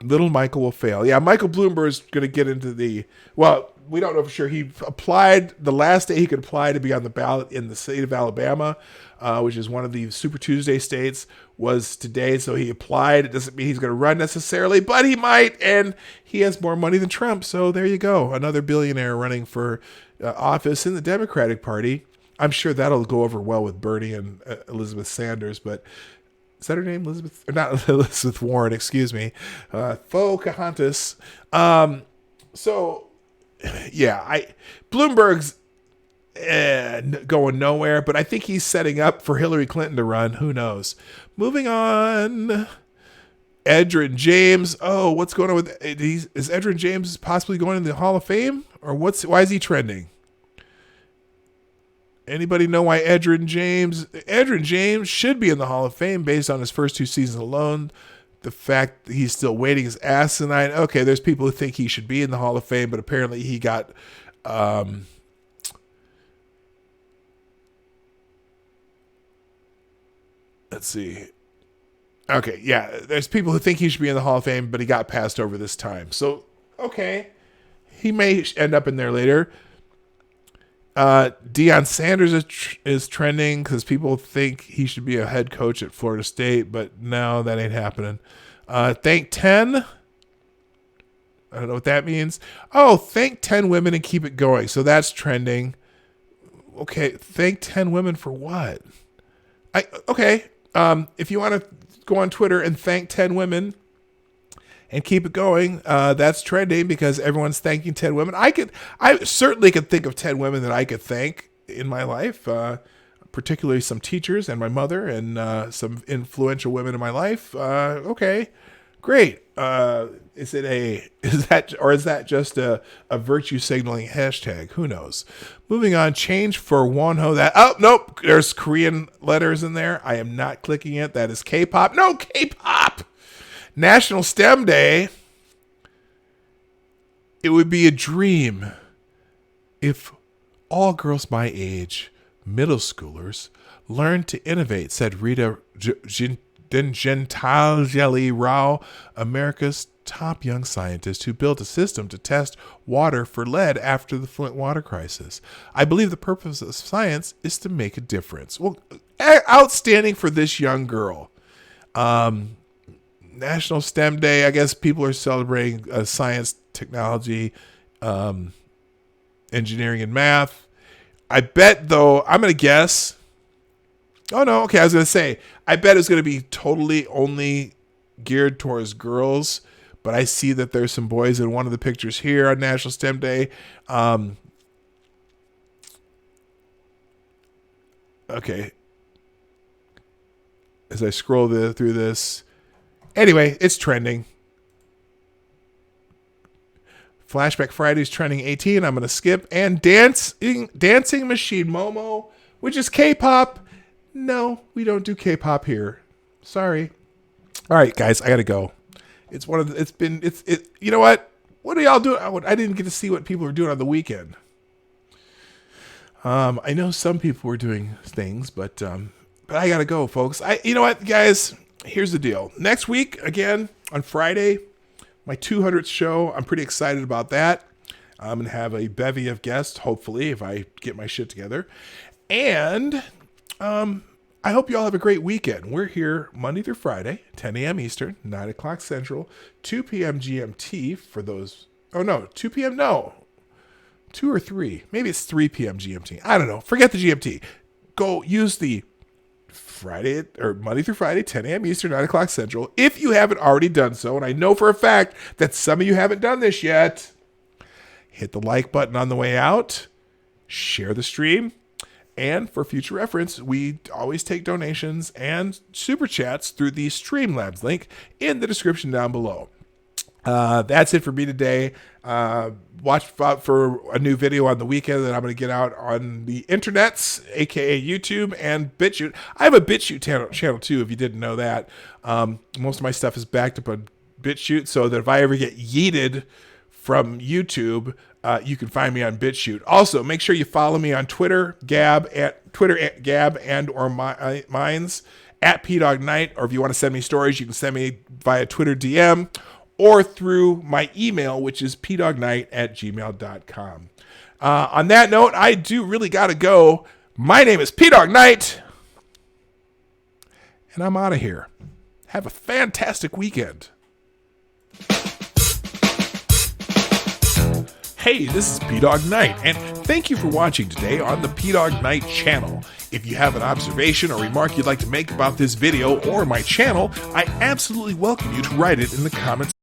Little Michael will fail. Yeah, Michael Bloomberg is going to get into the. Well, we don't know for sure. He applied the last day he could apply to be on the ballot in the state of Alabama, which is one of the Super Tuesday states, was today. So he applied. It doesn't mean he's going to run necessarily, but he might. And he has more money than Trump. So there you go. Another billionaire running for office in the Democratic Party. I'm sure that'll go over well with Bernie and Elizabeth Sanders, but. Is that her name? Elizabeth? Or not Elizabeth Warren, excuse me. Pocahontas. So, yeah, Bloomberg's going nowhere, but I think he's setting up for Hillary Clinton to run. Who knows? Moving on. Edgerrin James. Oh, what's going on with... Is Edgerrin James possibly going into the Hall of Fame? Or why is he trending? Anybody know why Edgerrin James should be in the Hall of Fame based on his first 2 seasons alone? The fact that he's still waiting is asinine. Okay, there's people who think he should be in the Hall of Fame, but apparently he got let's see. Okay, yeah, there's people who think he should be in the Hall of Fame, but he got passed over this time. So, okay, he may end up in there later. Deion Sanders is trending because people think he should be a head coach at Florida State, but no, that ain't happening. Thank 10. I don't know what that means. Oh, thank 10 women and keep it going. So that's trending. Okay, thank 10 women for what? Okay. If you want to go on Twitter and thank 10 women and keep it going, that's trending because everyone's thanking 10 women. I certainly could think of 10 women that I could thank in my life, particularly some teachers and my mother and some influential women in my life. Okay, great. Is that just a virtue signaling hashtag? Who knows? Moving on, change for Wonho. Nope, there's Korean letters in there. I am not clicking it. That is K-pop. No, K-pop. National STEM Day. It would be a dream if all girls my age, middle schoolers, learned to innovate, said Rita Gentile Rao, America's top young scientist who built a system to test water for lead after the Flint water crisis. I believe the purpose of science is to make a difference. Well, outstanding for this young girl. National STEM Day, I guess people are celebrating science, technology, engineering, and math. I bet, though, I'm going to guess. Oh, no. Okay, I was going to say, I bet it's going to be totally only geared towards girls, but I see that there's some boys in one of the pictures here on National STEM Day. Okay. As I scroll through this. Anyway, it's trending. Flashback Friday's trending 18. I'm going to skip. And Dancing Machine Momo, which is K-pop. No, we don't do K-pop here. Sorry. All right, guys, I got to go. You know what? What are y'all doing? I didn't get to see what people were doing on the weekend. I know some people were doing things, but I got to go, folks. You know what, guys? Here's the deal. Next week, again, on Friday, my 200th show. I'm pretty excited about that. I'm going to have a bevy of guests, hopefully, if I get my shit together. And I hope you all have a great weekend. We're here Monday through Friday, 10 a.m. Eastern, 9 o'clock Central, 2 p.m. GMT for those. Oh, no, 2 p.m. No. 2 or 3. Maybe it's 3 p.m. GMT. I don't know. Forget the GMT. Go use the Monday through Friday, 10 a.m. Eastern, 9 o'clock Central. If you haven't already done so, and I know for a fact that some of you haven't done this yet, hit the like button on the way out, share the stream, and for future reference, we always take donations and super chats through the Streamlabs link in the description down below. That's it for me today. Watch for a new video on the weekend that I'm going to get out on the internets, aka YouTube and BitChute. I have a BitChute channel too, if you didn't know that. Most of my stuff is backed up on BitChute, so that if I ever get yeeted from YouTube, you can find me on BitChute. Also, make sure you follow me on Twitter, Gab, and or Minds at PDogKnight. Or if you want to send me stories, you can send me via Twitter DM or through my email, which is pdogknight@gmail.com. On that note, I do really got to go. My name is PDogKnight, and I'm out of here. Have a fantastic weekend. Hey, this is PDogKnight, and thank you for watching today on the PDogKnight channel. If you have an observation or remark you'd like to make about this video or my channel, I absolutely welcome you to write it in the comments